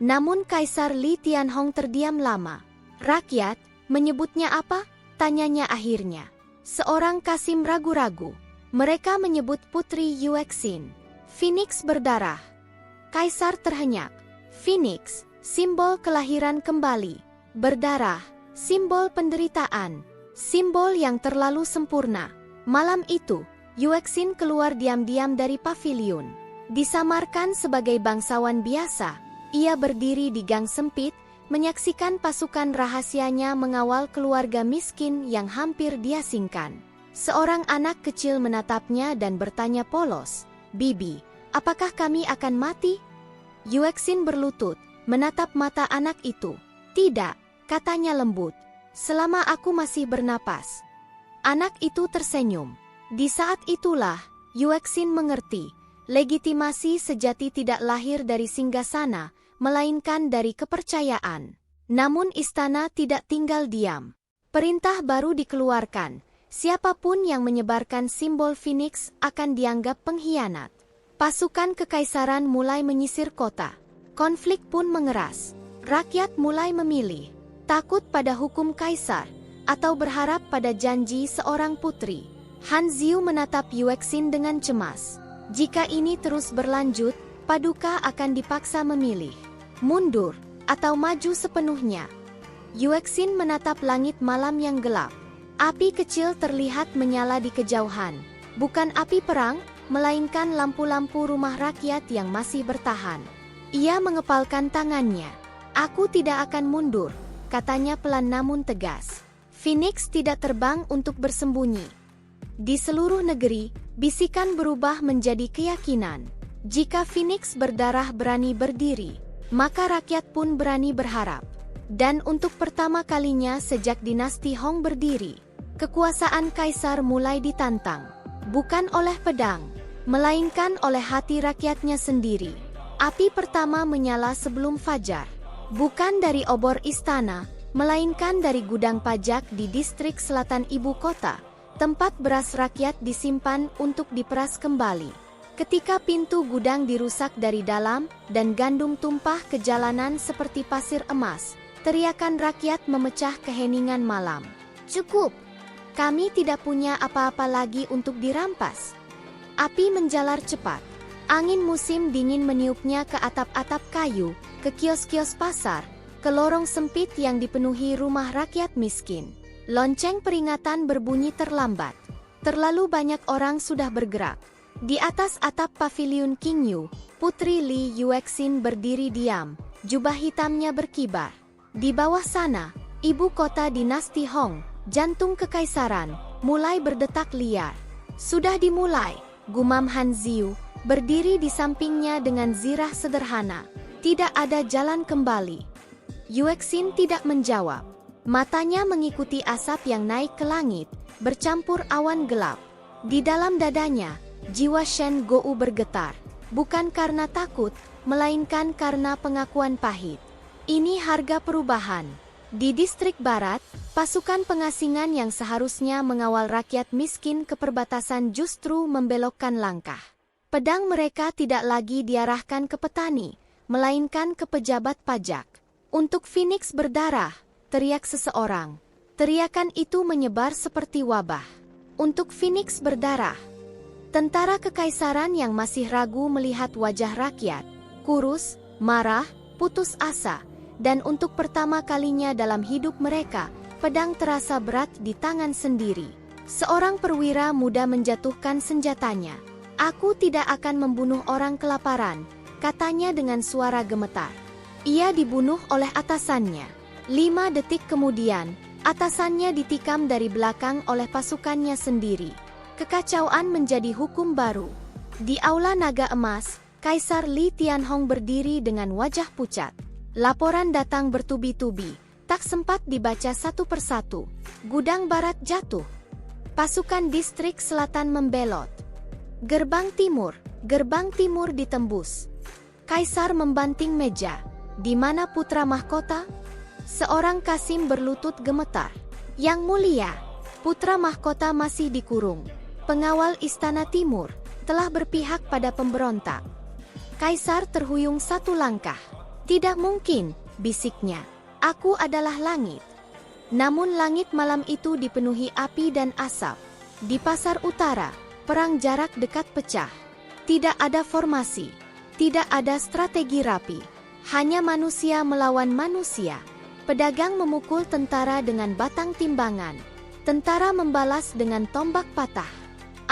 S1: Namun Kaisar Li Tianhong terdiam lama. Rakyat, menyebutnya apa? Tanyanya akhirnya. Seorang Kasim ragu-ragu. Mereka menyebut Putri Yuexin. Phoenix berdarah. Kaisar terhenyak. Phoenix, simbol kelahiran kembali. Berdarah, simbol penderitaan. Simbol yang terlalu sempurna. Malam itu, Yuexin keluar diam-diam dari paviliun. Disamarkan sebagai bangsawan biasa, ia berdiri di gang sempit, menyaksikan pasukan rahasianya mengawal keluarga miskin yang hampir diasingkan. Seorang anak kecil menatapnya dan bertanya polos, "Bibi, apakah kami akan mati?" Yuexin berlutut, menatap mata anak itu. "Tidak," katanya lembut. "Selama aku masih bernapas." Anak itu tersenyum. Di saat itulah, Yuexin mengerti, legitimasi sejati tidak lahir dari singgasana, melainkan dari kepercayaan. Namun istana tidak tinggal diam. Perintah baru dikeluarkan. Siapapun yang menyebarkan simbol Phoenix akan dianggap pengkhianat. Pasukan kekaisaran mulai menyisir kota. Konflik pun mengeras. Rakyat mulai memilih, takut pada hukum kaisar, atau berharap pada janji seorang putri. Han Ziyu menatap Yuexin dengan cemas. Jika ini terus berlanjut, Paduka akan dipaksa memilih, mundur, atau maju sepenuhnya. Yuexin menatap langit malam yang gelap. Api kecil terlihat menyala di kejauhan. Bukan api perang, melainkan lampu-lampu rumah rakyat yang masih bertahan. Ia mengepalkan tangannya. "Aku tidak akan mundur," katanya pelan namun tegas. Phoenix tidak terbang untuk bersembunyi. Di seluruh negeri, bisikan berubah menjadi keyakinan. Jika Phoenix berdarah berani berdiri, maka rakyat pun berani berharap. Dan untuk pertama kalinya sejak dinasti Hong berdiri, kekuasaan kaisar mulai ditantang. Bukan oleh pedang, melainkan oleh hati rakyatnya sendiri. Api pertama menyala sebelum fajar. Bukan dari obor istana, melainkan dari gudang pajak di distrik selatan ibu kota, tempat beras rakyat disimpan untuk diperas kembali. Ketika pintu gudang dirusak dari dalam dan gandum tumpah ke jalanan seperti pasir emas, teriakan rakyat memecah keheningan malam. "Cukup! Kami tidak punya apa-apa lagi untuk dirampas." Api menjalar cepat. Angin musim dingin meniupnya ke atap-atap kayu, ke kios-kios pasar, ke lorong sempit yang dipenuhi rumah rakyat miskin. Lonceng peringatan berbunyi terlambat. Terlalu banyak orang sudah bergerak. Di atas atap paviliun Qingyu, Putri Li Yuexin berdiri diam, jubah hitamnya berkibar. Di bawah sana, ibu kota dinasti Hong, jantung kekaisaran, mulai berdetak liar. Sudah dimulai, gumam Han Ziu, berdiri di sampingnya dengan zirah sederhana. Tidak ada jalan kembali. Yuexin tidak menjawab. Matanya mengikuti asap yang naik ke langit, bercampur awan gelap. Di dalam dadanya, jiwa Shen Gou bergetar. Bukan karena takut, melainkan karena pengakuan pahit. Ini harga perubahan. Di distrik barat, pasukan pengasingan yang seharusnya mengawal rakyat miskin ke perbatasan justru membelokkan langkah. Pedang mereka tidak lagi diarahkan ke petani, melainkan ke pejabat pajak. Untuk Phoenix berdarah, teriak seseorang. Teriakan itu menyebar seperti wabah. Untuk Phoenix berdarah. Tentara kekaisaran yang masih ragu melihat wajah rakyat, kurus, marah, putus asa. Dan untuk pertama kalinya dalam hidup mereka, pedang terasa berat di tangan sendiri. Seorang perwira muda menjatuhkan senjatanya. "Aku tidak akan membunuh orang kelaparan," katanya dengan suara gemetar. Ia dibunuh oleh atasannya. 5 detik kemudian, atasannya ditikam dari belakang oleh pasukannya sendiri. Kekacauan menjadi hukum baru. Di Aula Naga Emas, Kaisar Li Tianhong berdiri dengan wajah pucat. Laporan datang bertubi-tubi, tak sempat dibaca satu persatu. Gudang barat jatuh. Pasukan distrik selatan membelot. Gerbang timur ditembus. Kaisar membanting meja. Di mana putra mahkota? Seorang kasim berlutut gemetar. "Yang mulia, putra mahkota masih dikurung. Pengawal istana timur telah berpihak pada pemberontak." Kaisar terhuyung satu langkah. "Tidak mungkin," bisiknya. "Aku adalah langit." Namun langit malam itu dipenuhi api dan asap. Di pasar utara, perang jarak dekat pecah. Tidak ada formasi, tidak ada strategi rapi. Hanya manusia melawan manusia. Pedagang memukul tentara dengan batang timbangan. Tentara membalas dengan tombak patah.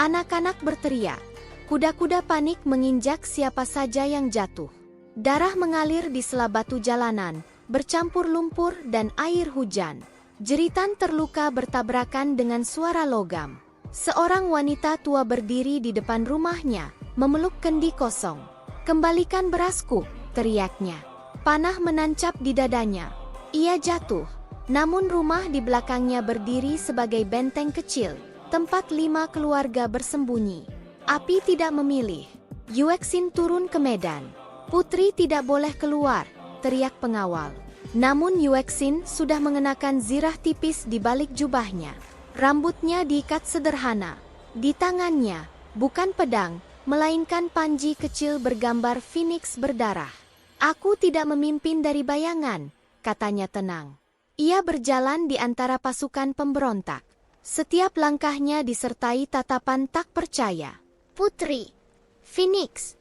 S1: Anak-anak berteriak. Kuda-kuda panik menginjak siapa saja yang jatuh. Darah mengalir di sela batu jalanan, bercampur lumpur dan air hujan. Jeritan terluka bertabrakan dengan suara logam. Seorang wanita tua berdiri di depan rumahnya, memeluk kendi kosong. "Kembalikan berasku," teriaknya. Panah menancap di dadanya. Ia jatuh, namun rumah di belakangnya berdiri sebagai benteng kecil, tempat 5 keluarga bersembunyi. Api tidak memilih. Yuexin turun ke medan. "Putri tidak boleh keluar," teriak pengawal. Namun Yuexin sudah mengenakan zirah tipis di balik jubahnya. Rambutnya diikat sederhana. Di tangannya, bukan pedang, melainkan panji kecil bergambar Phoenix berdarah. "Aku tidak memimpin dari bayangan," katanya tenang. Ia berjalan di antara pasukan pemberontak. Setiap langkahnya disertai tatapan tak percaya. "Putri, Phoenix."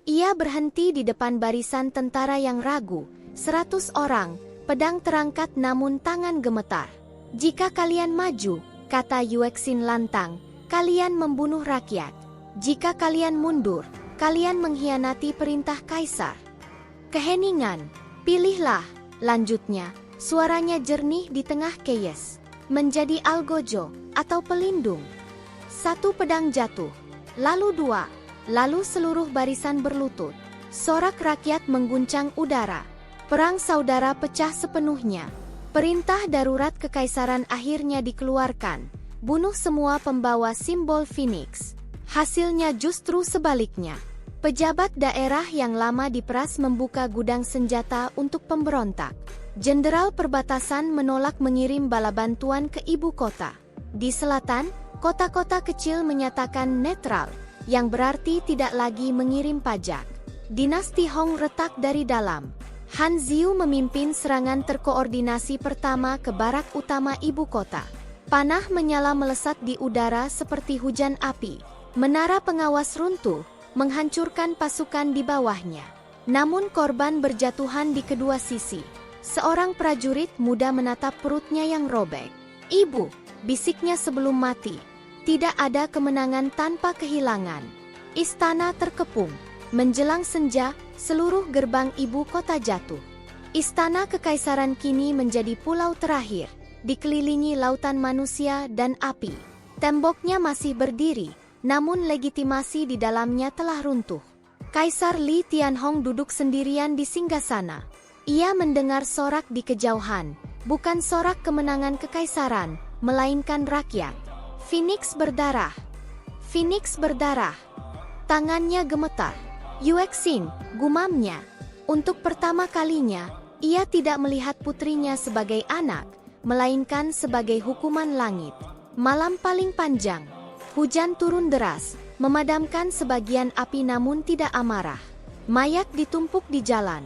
S1: Ia berhenti di depan barisan tentara yang ragu, 100 orang, pedang terangkat namun tangan gemetar. "Jika kalian maju," kata Yuexin lantang, "kalian membunuh rakyat. Jika kalian mundur, kalian mengkhianati perintah kaisar. Keheningan, pilihlah," lanjutnya, suaranya jernih di tengah chaos. "Menjadi algojo, atau pelindung." 1 pedang jatuh, lalu 2. Lalu seluruh barisan berlutut. Sorak rakyat mengguncang udara. Perang saudara pecah sepenuhnya. Perintah darurat kekaisaran akhirnya dikeluarkan. Bunuh semua pembawa simbol Phoenix. Hasilnya justru sebaliknya. Pejabat daerah yang lama diperas membuka gudang senjata untuk pemberontak. Jenderal perbatasan menolak mengirim bala bantuan ke ibu kota. Di selatan, kota-kota kecil menyatakan netral, yang berarti tidak lagi mengirim pajak. Dinasti Hong retak dari dalam. Han Ziu memimpin serangan terkoordinasi pertama ke barak utama ibu kota. Panah menyala melesat di udara seperti hujan api. Menara pengawas runtuh, menghancurkan pasukan di bawahnya. Namun korban berjatuhan di kedua sisi. Seorang prajurit muda menatap perutnya yang robek. "Ibu," bisiknya sebelum mati. "Tidak ada kemenangan tanpa kehilangan." Istana terkepung. Menjelang senja, seluruh gerbang ibu kota jatuh. Istana Kekaisaran kini menjadi pulau terakhir, dikelilingi lautan manusia dan api. Temboknya masih berdiri, namun legitimasi di dalamnya telah runtuh. Kaisar Li Tianhong duduk sendirian di singgasana. Ia mendengar sorak di kejauhan, bukan sorak kemenangan kekaisaran, melainkan rakyat. Phoenix berdarah. Phoenix berdarah. Tangannya gemetar. Yuexin, gumamnya. Untuk pertama kalinya, ia tidak melihat putrinya sebagai anak, melainkan sebagai hukuman langit. Malam paling panjang. Hujan turun deras, memadamkan sebagian api namun tidak amarah. Mayat ditumpuk di jalan.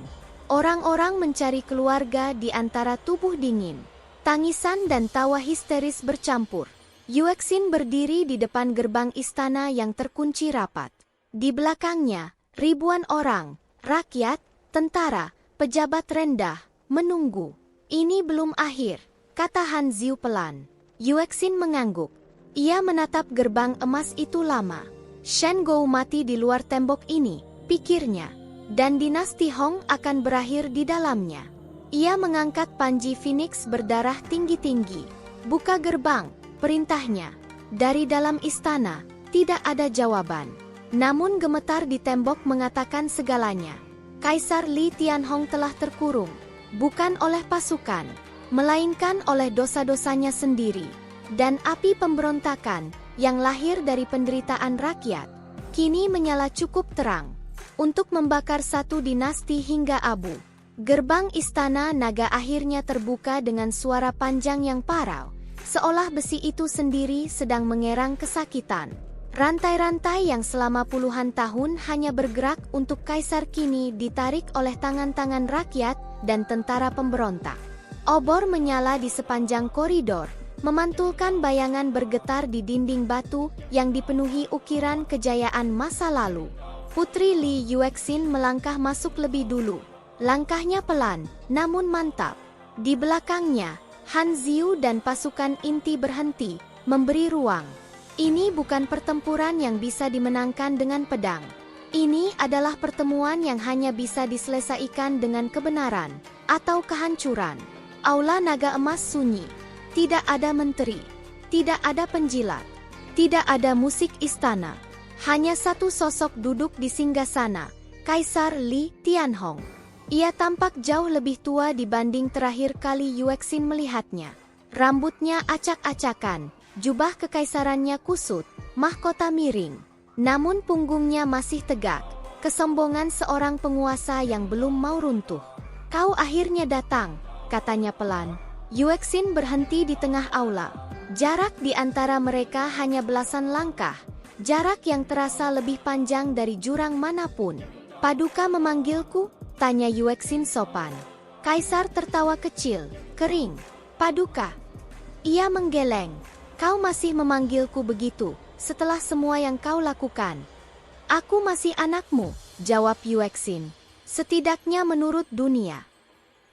S1: Orang-orang mencari keluarga di antara tubuh dingin. Tangisan dan tawa histeris bercampur. Yuexin berdiri di depan gerbang istana yang terkunci rapat. Di belakangnya, ribuan orang, rakyat, tentara, pejabat rendah, menunggu. Ini belum akhir, kata Han Ziu pelan. Yuexin mengangguk. Ia menatap gerbang emas itu lama. Shen Gou mati di luar tembok ini, pikirnya. Dan dinasti Hong akan berakhir di dalamnya. Ia mengangkat panji Phoenix berdarah tinggi-tinggi. Buka gerbang, perintahnya. Dari dalam istana, tidak ada jawaban. Namun gemetar di tembok mengatakan segalanya. Kaisar Li Tianhong telah terkurung, bukan oleh pasukan, melainkan oleh dosa-dosanya sendiri. Dan api pemberontakan, yang lahir dari penderitaan rakyat, kini menyala cukup terang, untuk membakar satu dinasti hingga abu. Gerbang istana naga akhirnya terbuka dengan suara panjang yang parau, seolah besi itu sendiri sedang mengerang kesakitan. Rantai-rantai yang selama puluhan tahun hanya bergerak untuk kaisar kini ditarik oleh tangan-tangan rakyat dan tentara pemberontak. Obor menyala di sepanjang koridor, memantulkan bayangan bergetar di dinding batu yang dipenuhi ukiran kejayaan masa lalu. Putri Li Yuexin melangkah masuk lebih dulu. Langkahnya pelan, namun mantap. Di belakangnya, Han Ziu dan pasukan inti berhenti, memberi ruang. Ini bukan pertempuran yang bisa dimenangkan dengan pedang. Ini adalah pertemuan yang hanya bisa diselesaikan dengan kebenaran atau kehancuran. Aula naga emas sunyi. Tidak ada menteri. Tidak ada penjilat. Tidak ada musik istana. Hanya satu sosok duduk di singgasana, Kaisar Li Tianhong. Ia tampak jauh lebih tua dibanding terakhir kali Yuexin melihatnya. Rambutnya acak-acakan, jubah kekaisarannya kusut, mahkota miring. Namun punggungnya masih tegak, kesombongan seorang penguasa yang belum mau runtuh. Kau akhirnya datang, katanya pelan. Yuexin berhenti di tengah aula. Jarak di antara mereka hanya belasan langkah. Jarak yang terasa lebih panjang dari jurang manapun. Paduka memanggilku? Tanya Yuexin sopan. Kaisar tertawa kecil, kering. Paduka. Ia menggeleng. Kau masih memanggilku begitu, setelah semua yang kau lakukan. Aku masih anakmu, jawab Yuexin. Setidaknya menurut dunia.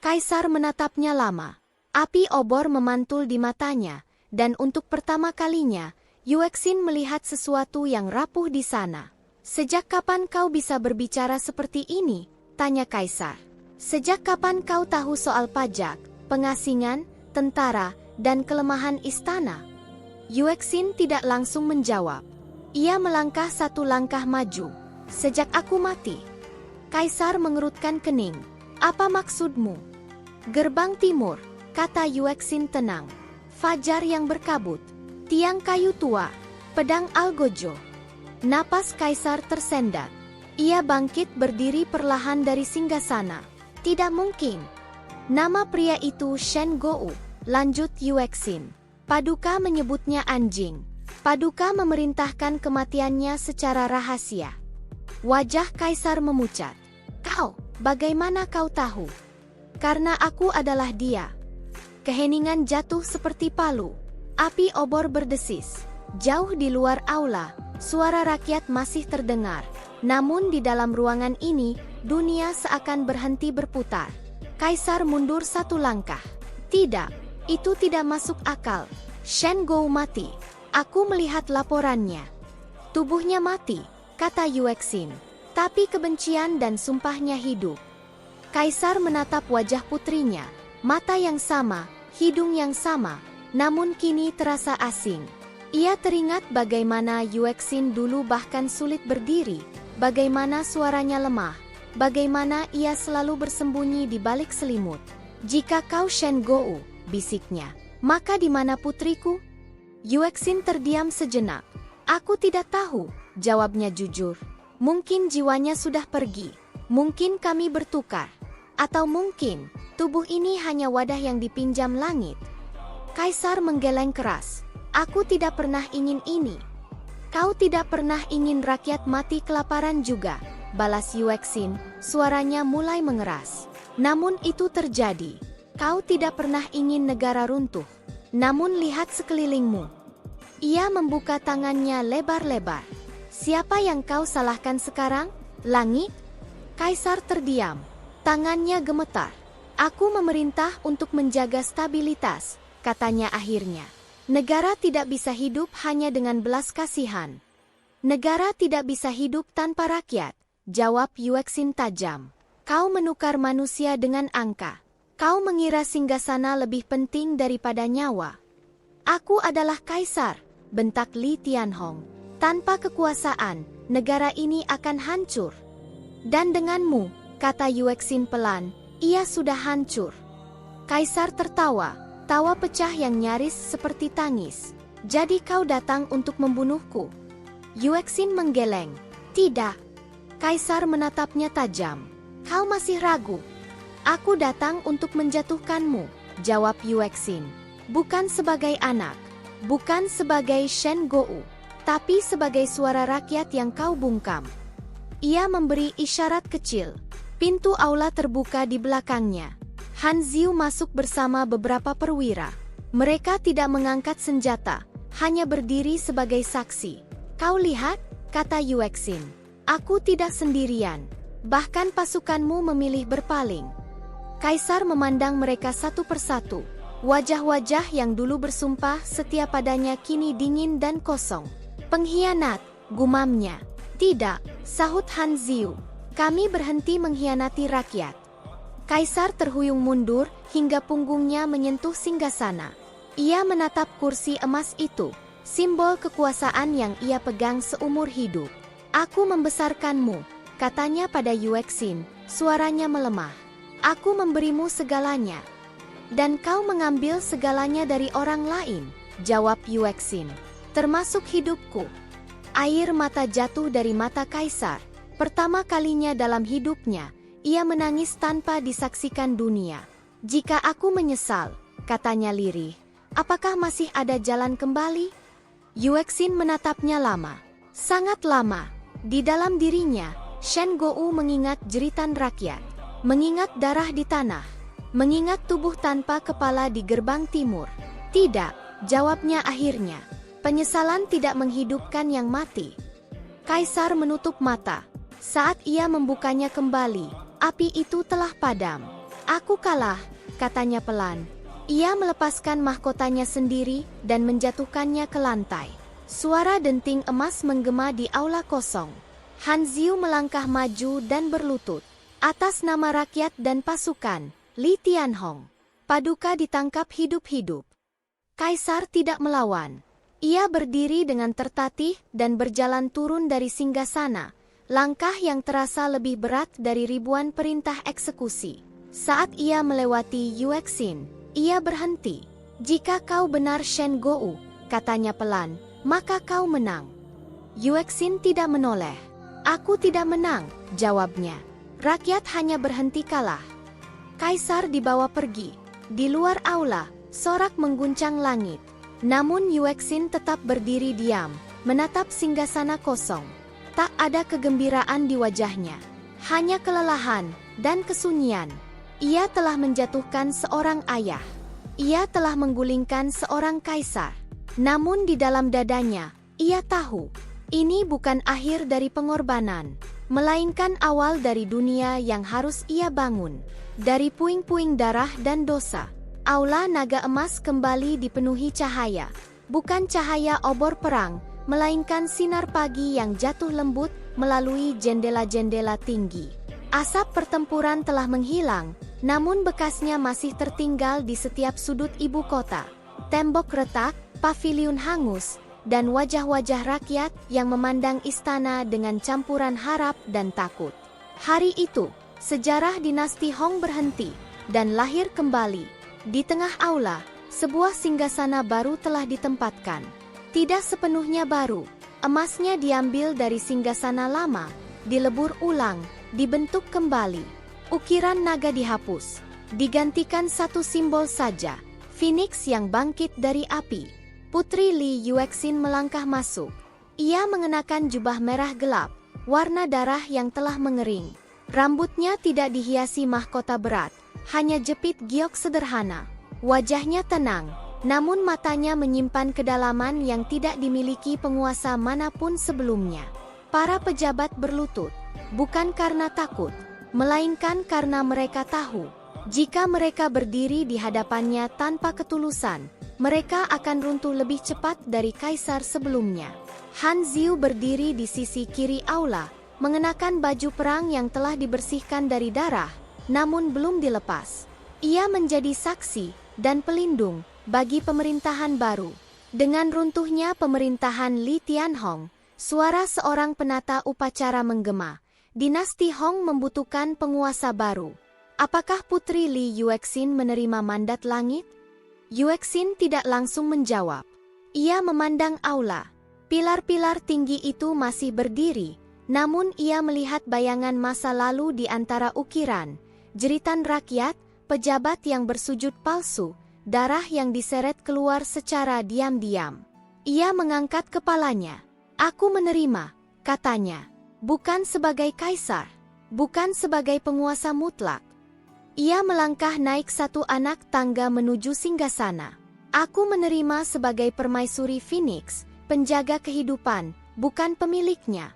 S1: Kaisar menatapnya lama. Api obor memantul di matanya, dan untuk pertama kalinya, Yuexin melihat sesuatu yang rapuh di sana. Sejak kapan kau bisa berbicara seperti ini? Tanya Kaisar. Sejak kapan kau tahu soal pajak, pengasingan, tentara, dan kelemahan istana? Yuexin tidak langsung menjawab. Ia melangkah satu langkah maju. Sejak aku mati. Kaisar mengerutkan kening. Apa maksudmu? Gerbang timur, kata Yuexin tenang. Fajar yang berkabut. Tiang kayu tua. Pedang algojo. Napas Kaisar tersendat. Ia bangkit berdiri perlahan dari singgasana. Tidak mungkin. Nama pria itu Shen Gou, lanjut Yuexin. Paduka menyebutnya anjing. Paduka memerintahkan kematiannya secara rahasia. Wajah Kaisar memucat. Kau, bagaimana kau tahu? Karena aku adalah dia. Keheningan jatuh seperti palu. Api obor berdesis. Jauh di luar aula, suara rakyat masih terdengar. Namun di dalam ruangan ini, dunia seakan berhenti berputar. Kaisar mundur satu langkah. Tidak, itu tidak masuk akal. Shen Gou mati. Aku melihat laporannya. Tubuhnya mati, kata Yuexin. Tapi kebencian dan sumpahnya hidup. Kaisar menatap wajah putrinya, mata yang sama, hidung yang sama, namun kini terasa asing. Ia teringat bagaimana Yuexin dulu bahkan sulit berdiri, bagaimana suaranya lemah, bagaimana ia selalu bersembunyi di balik selimut. "Jika kau Shen Gou," bisiknya, "maka di mana putriku?" Yuexin terdiam sejenak. "Aku tidak tahu," jawabnya jujur. "Mungkin jiwanya sudah pergi, mungkin kami bertukar, atau mungkin tubuh ini hanya wadah yang dipinjam langit." Kaisar menggeleng keras. "Aku tidak pernah ingin ini." "Kau tidak pernah ingin rakyat mati kelaparan juga," balas Yuexin, suaranya mulai mengeras. "Namun itu terjadi. Kau tidak pernah ingin negara runtuh. Namun lihat sekelilingmu." Ia membuka tangannya lebar-lebar. "Siapa yang kau salahkan sekarang? Langit?" Kaisar terdiam. Tangannya gemetar. "Aku memerintah untuk menjaga stabilitas," katanya akhirnya. "Negara tidak bisa hidup hanya dengan belas kasihan." "Negara tidak bisa hidup tanpa rakyat," jawab Yuexin tajam. "Kau menukar manusia dengan angka. Kau mengira singgasana lebih penting daripada nyawa." "Aku adalah kaisar," bentak Li Tianhong. "Tanpa kekuasaan, negara ini akan hancur." "Dan denganmu," kata Yuexin pelan, "ia sudah hancur." Kaisar tertawa, tawa pecah yang nyaris seperti tangis. "Jadi kau datang untuk membunuhku?" Yuexin menggeleng. "Tidak." Kaisar menatapnya tajam. "Kau masih ragu?" "Aku datang untuk menjatuhkanmu," jawab Yuexin. "Bukan sebagai anak, bukan sebagai Shen Gou, tapi sebagai suara rakyat yang kau bungkam." Ia memberi isyarat kecil. Pintu aula terbuka di belakangnya. Han Ziu masuk bersama beberapa perwira. Mereka tidak mengangkat senjata, hanya berdiri sebagai saksi. "Kau lihat," kata Yuexin. "Aku tidak sendirian. Bahkan pasukanmu memilih berpaling." Kaisar memandang mereka satu persatu. Wajah-wajah yang dulu bersumpah setia padanya kini dingin dan kosong. "Pengkhianat," gumamnya. "Tidak," sahut Han Ziu. "Kami berhenti mengkhianati rakyat." Kaisar terhuyung mundur hingga punggungnya menyentuh singgasana. Ia menatap kursi emas itu, simbol kekuasaan yang ia pegang seumur hidup. "Aku membesarkanmu," katanya pada Yuexin, suaranya melemah. "Aku memberimu segalanya." "Dan kau mengambil segalanya dari orang lain," jawab Yuexin. "Termasuk hidupku." Air mata jatuh dari mata Kaisar. Pertama kalinya dalam hidupnya, ia menangis tanpa disaksikan dunia. "Jika aku menyesal," katanya lirih, "apakah masih ada jalan kembali?" Yuexin menatapnya lama. Sangat lama. Di dalam dirinya, Shen Gou mengingat jeritan rakyat, mengingat darah di tanah, mengingat tubuh tanpa kepala di gerbang timur. "Tidak," jawabnya akhirnya. "Penyesalan tidak menghidupkan yang mati." Kaisar menutup mata. Saat ia membukanya kembali, api itu telah padam. "Aku kalah," katanya pelan. Ia melepaskan mahkotanya sendiri dan menjatuhkannya ke lantai. Suara denting emas menggema di aula kosong. Han Ziu melangkah maju dan berlutut. "Atas nama rakyat dan pasukan, Li Tianhong, Paduka ditangkap hidup-hidup." Kaisar tidak melawan. Ia berdiri dengan tertatih dan berjalan turun dari singgasana. Langkah yang terasa lebih berat dari ribuan perintah eksekusi. Saat ia melewati Yuexin, ia berhenti. "Jika kau benar Shen Gou," katanya pelan, "maka kau menang." Yuexin tidak menoleh. "Aku tidak menang," jawabnya. "Rakyat hanya berhenti kalah." Kaisar dibawa pergi. Di luar aula, sorak mengguncang langit. Namun Yuexin tetap berdiri diam, menatap singgasana kosong. Tak ada kegembiraan di wajahnya, hanya kelelahan dan kesunyian. Ia telah menjatuhkan seorang ayah. Ia telah menggulingkan seorang kaisar. Namun di dalam dadanya, ia tahu, ini bukan akhir dari pengorbanan, melainkan awal dari dunia yang harus ia bangun. Dari puing-puing darah dan dosa, aula naga emas kembali dipenuhi cahaya. Bukan cahaya obor perang, melainkan sinar pagi yang jatuh lembut melalui jendela-jendela tinggi. Asap pertempuran telah menghilang, namun bekasnya masih tertinggal di setiap sudut ibu kota. Tembok retak, paviliun hangus, dan wajah-wajah rakyat yang memandang istana dengan campuran harap dan takut. Hari itu, sejarah dinasti Hong berhenti dan lahir kembali. Di tengah aula, sebuah singgasana baru telah ditempatkan. Tidak sepenuhnya baru, emasnya diambil dari singgasana lama, dilebur ulang, dibentuk kembali. Ukiran naga dihapus, digantikan satu simbol saja, Phoenix yang bangkit dari api. Putri Li Yuexin melangkah masuk. Ia mengenakan jubah merah gelap, warna darah yang telah mengering. Rambutnya tidak dihiasi mahkota berat, hanya jepit giok sederhana. Wajahnya tenang, namun matanya menyimpan kedalaman yang tidak dimiliki penguasa manapun sebelumnya. Para pejabat berlutut, bukan karena takut, melainkan karena mereka tahu, jika mereka berdiri di hadapannya tanpa ketulusan, mereka akan runtuh lebih cepat dari kaisar sebelumnya. Han Ziu berdiri di sisi kiri aula, mengenakan baju perang yang telah dibersihkan dari darah, namun belum dilepas. Ia menjadi saksi dan pelindung bagi pemerintahan baru. Dengan runtuhnya pemerintahan Li Tianhong, suara seorang penata upacara menggema. Dinasti Hong membutuhkan penguasa baru. Apakah Putri Li Yuexin menerima mandat langit? Yuexin tidak langsung menjawab. Ia memandang aula. Pilar-pilar tinggi itu masih berdiri, namun ia melihat bayangan masa lalu di antara ukiran, jeritan rakyat, pejabat yang bersujud palsu, darah yang diseret keluar secara diam-diam. Ia mengangkat kepalanya. "Aku menerima," katanya. "Bukan sebagai kaisar, bukan sebagai penguasa mutlak." Ia melangkah naik satu anak tangga menuju singgasana. "Aku menerima sebagai permaisuri Phoenix, penjaga kehidupan, bukan pemiliknya."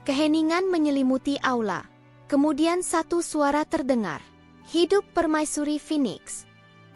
S1: Keheningan menyelimuti aula. Kemudian satu suara terdengar. "Hidup permaisuri Phoenix."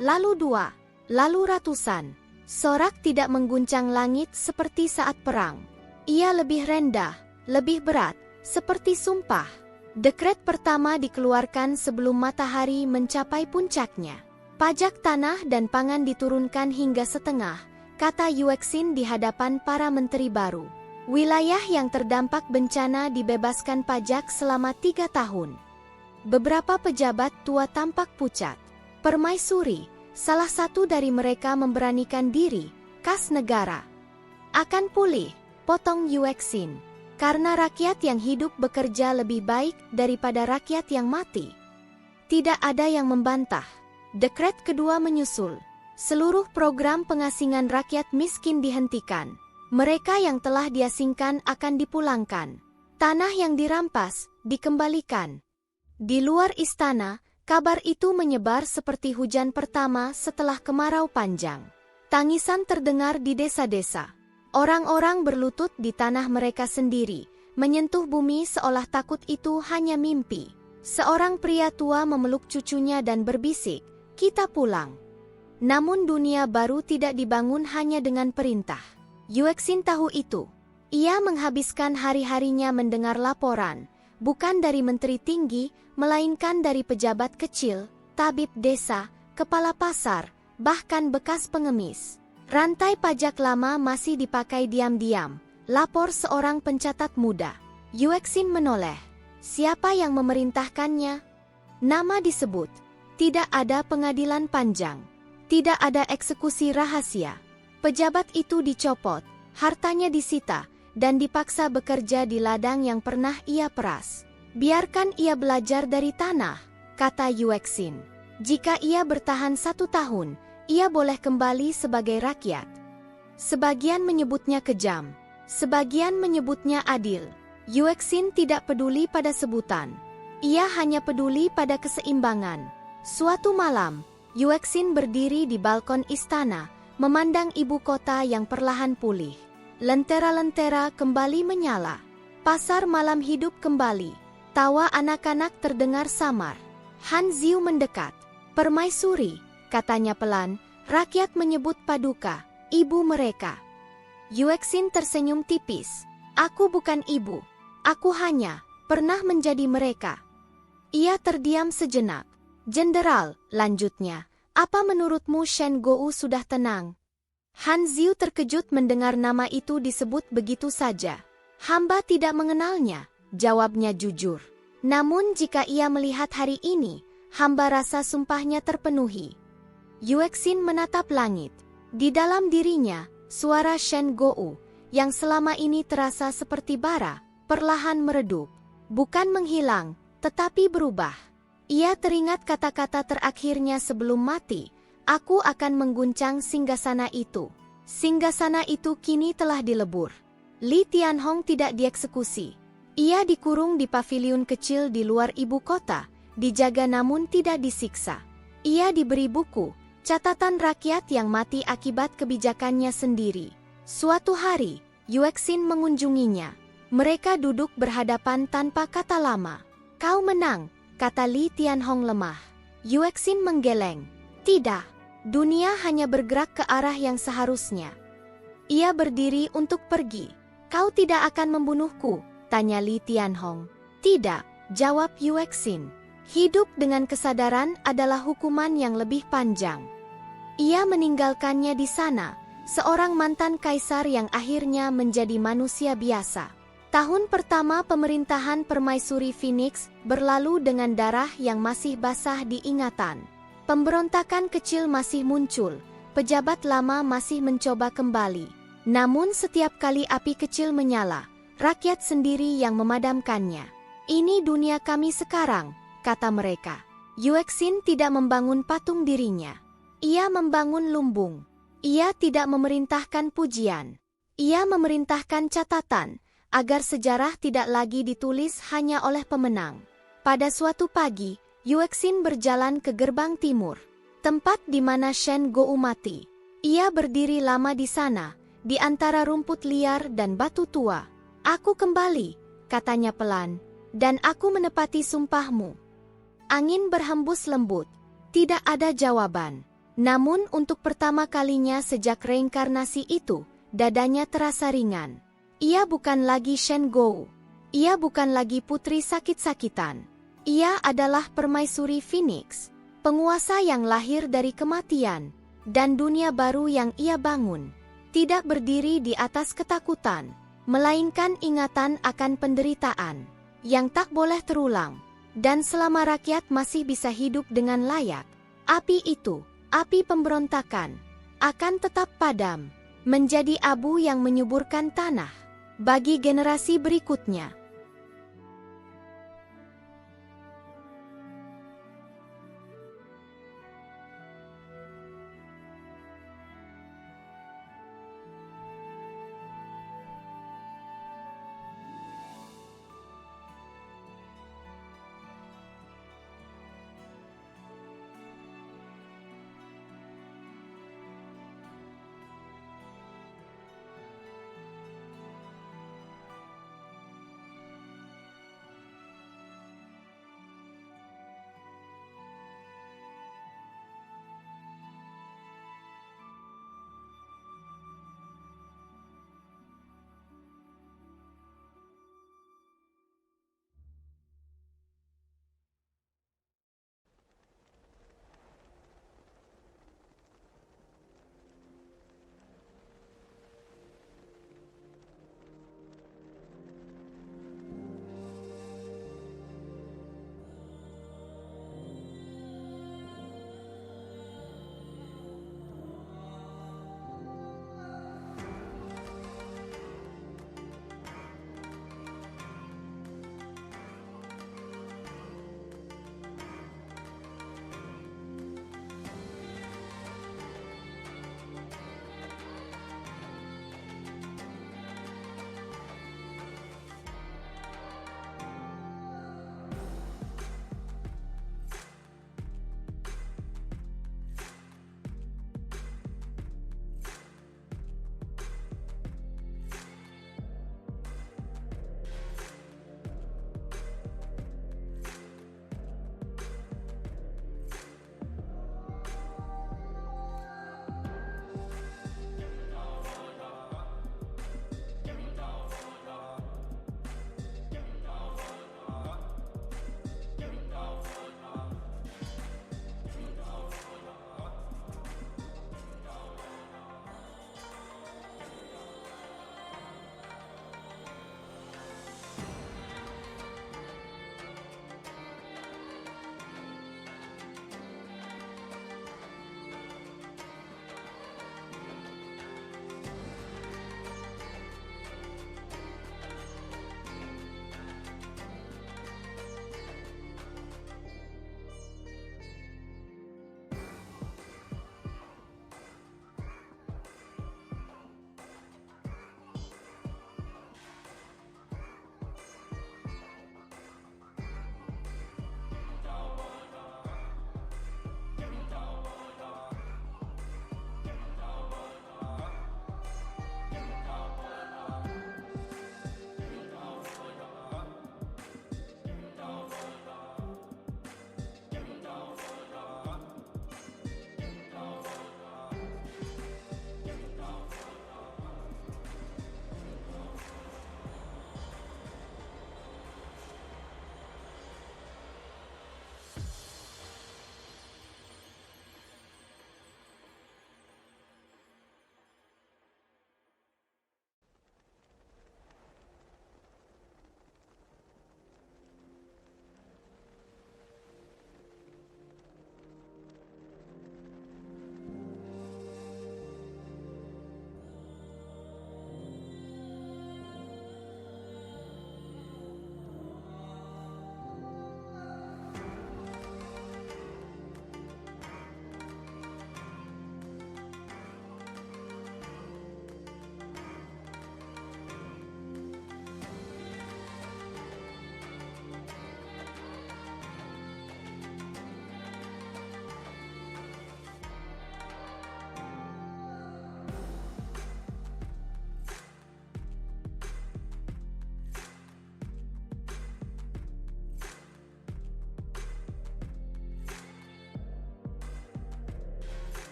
S1: Lalu dua, lalu ratusan. Sorak tidak mengguncang langit seperti saat perang. Ia lebih rendah, lebih berat, seperti sumpah. Dekret pertama dikeluarkan sebelum matahari mencapai puncaknya. "Pajak tanah dan pangan diturunkan hingga setengah," kata Yuexin di hadapan para menteri baru. "Wilayah yang terdampak bencana dibebaskan pajak selama 3 tahun. Beberapa pejabat tua tampak pucat. Permaisuri, salah satu dari mereka memberanikan diri, kas negara. "Akan pulih," potong Yuexin. "Karena rakyat yang hidup bekerja lebih baik daripada rakyat yang mati." Tidak ada yang membantah. Dekret kedua menyusul. Seluruh program pengasingan rakyat miskin dihentikan. Mereka yang telah diasingkan akan dipulangkan. Tanah yang dirampas, dikembalikan. Di luar istana, kabar itu menyebar seperti hujan pertama setelah kemarau panjang. Tangisan terdengar di desa-desa. Orang-orang berlutut di tanah mereka sendiri, menyentuh bumi seolah takut itu hanya mimpi. Seorang pria tua memeluk cucunya dan berbisik, "Kita pulang." Namun dunia baru tidak dibangun hanya dengan perintah. Yuexin tahu itu. Ia menghabiskan hari-harinya mendengar laporan, bukan dari menteri tinggi, melainkan dari pejabat kecil, tabib desa, kepala pasar, bahkan bekas pengemis. "Rantai pajak lama masih dipakai diam-diam," lapor seorang pencatat muda. Yuexin menoleh. "Siapa yang memerintahkannya?" "Nama disebut. Tidak ada pengadilan panjang. Tidak ada eksekusi rahasia." Pejabat itu dicopot, hartanya disita, dan dipaksa bekerja di ladang yang pernah ia peras. "Biarkan ia belajar dari tanah," kata Yuexin. "Jika ia bertahan 1 tahun, ia boleh kembali sebagai rakyat." Sebagian menyebutnya kejam, sebagian menyebutnya adil. Yuexin tidak peduli pada sebutan. Ia hanya peduli pada keseimbangan. Suatu malam, Yuexin berdiri di balkon istana, memandang ibu kota yang perlahan pulih. Lentera-lentera kembali menyala. Pasar malam hidup kembali. Tawa anak-anak terdengar samar. Han Ziu mendekat. "Permaisuri," katanya pelan, "rakyat menyebut Paduka, ibu mereka." Yuexin tersenyum tipis. "Aku bukan ibu. Aku hanya pernah menjadi mereka." Ia terdiam sejenak. Jenderal, lanjutnya, apa menurutmu Shen Gou sudah tenang? Han Ziu terkejut mendengar nama itu disebut begitu saja. Hamba tidak mengenalnya, jawabnya jujur. Namun jika ia melihat hari ini, hamba rasa sumpahnya terpenuhi. Yuexin menatap langit. Di dalam dirinya, suara Shen Gou, yang selama ini terasa seperti bara, perlahan meredup. Bukan menghilang, tetapi berubah. Ia teringat kata-kata terakhirnya sebelum mati, aku akan mengguncang singgasana itu. Singgasana itu kini telah dilebur. Li Tianhong tidak dieksekusi. Ia dikurung di paviliun kecil di luar ibu kota, dijaga namun tidak disiksa. Ia diberi buku, catatan rakyat yang mati akibat kebijakannya sendiri. Suatu hari, Yuexin mengunjunginya. Mereka duduk berhadapan tanpa kata lama. Kau menang, kata Li Tianhong lemah. Yuexin menggeleng. Tidak, dunia hanya bergerak ke arah yang seharusnya. Ia berdiri untuk pergi. Kau tidak akan membunuhku, tanya Li Tianhong. Tidak, jawab Yuexin. Hidup dengan kesadaran adalah hukuman yang lebih panjang. Ia meninggalkannya di sana, seorang mantan kaisar yang akhirnya menjadi manusia biasa. Tahun pertama pemerintahan Permaisuri Phoenix berlalu dengan darah yang masih basah di ingatan. Pemberontakan kecil masih muncul, pejabat lama masih mencoba kembali. Namun setiap kali api kecil menyala, rakyat sendiri yang memadamkannya. Ini dunia kami sekarang, kata mereka. Yuexin tidak membangun patung dirinya. Ia membangun lumbung. Ia tidak memerintahkan pujian. Ia memerintahkan catatan, agar sejarah tidak lagi ditulis hanya oleh pemenang. Pada suatu pagi, Yuexin berjalan ke gerbang timur, tempat di mana Shen Gou mati. Ia berdiri lama di sana, di antara rumput liar dan batu tua. Aku kembali, katanya pelan, dan aku menepati sumpahmu. Angin berhembus lembut, tidak ada jawaban. Namun untuk pertama kalinya sejak reinkarnasi itu, dadanya terasa ringan. Ia bukan lagi Shen Gou. Ia bukan lagi putri sakit-sakitan. Ia adalah Permaisuri Phoenix, penguasa yang lahir dari kematian, dan dunia baru yang ia bangun. Tidak berdiri di atas ketakutan, melainkan ingatan akan penderitaan, yang tak boleh terulang. Dan selama rakyat masih bisa hidup dengan layak, api itu, api pemberontakan, akan tetap padam, menjadi abu yang menyuburkan tanah. Bagi generasi berikutnya.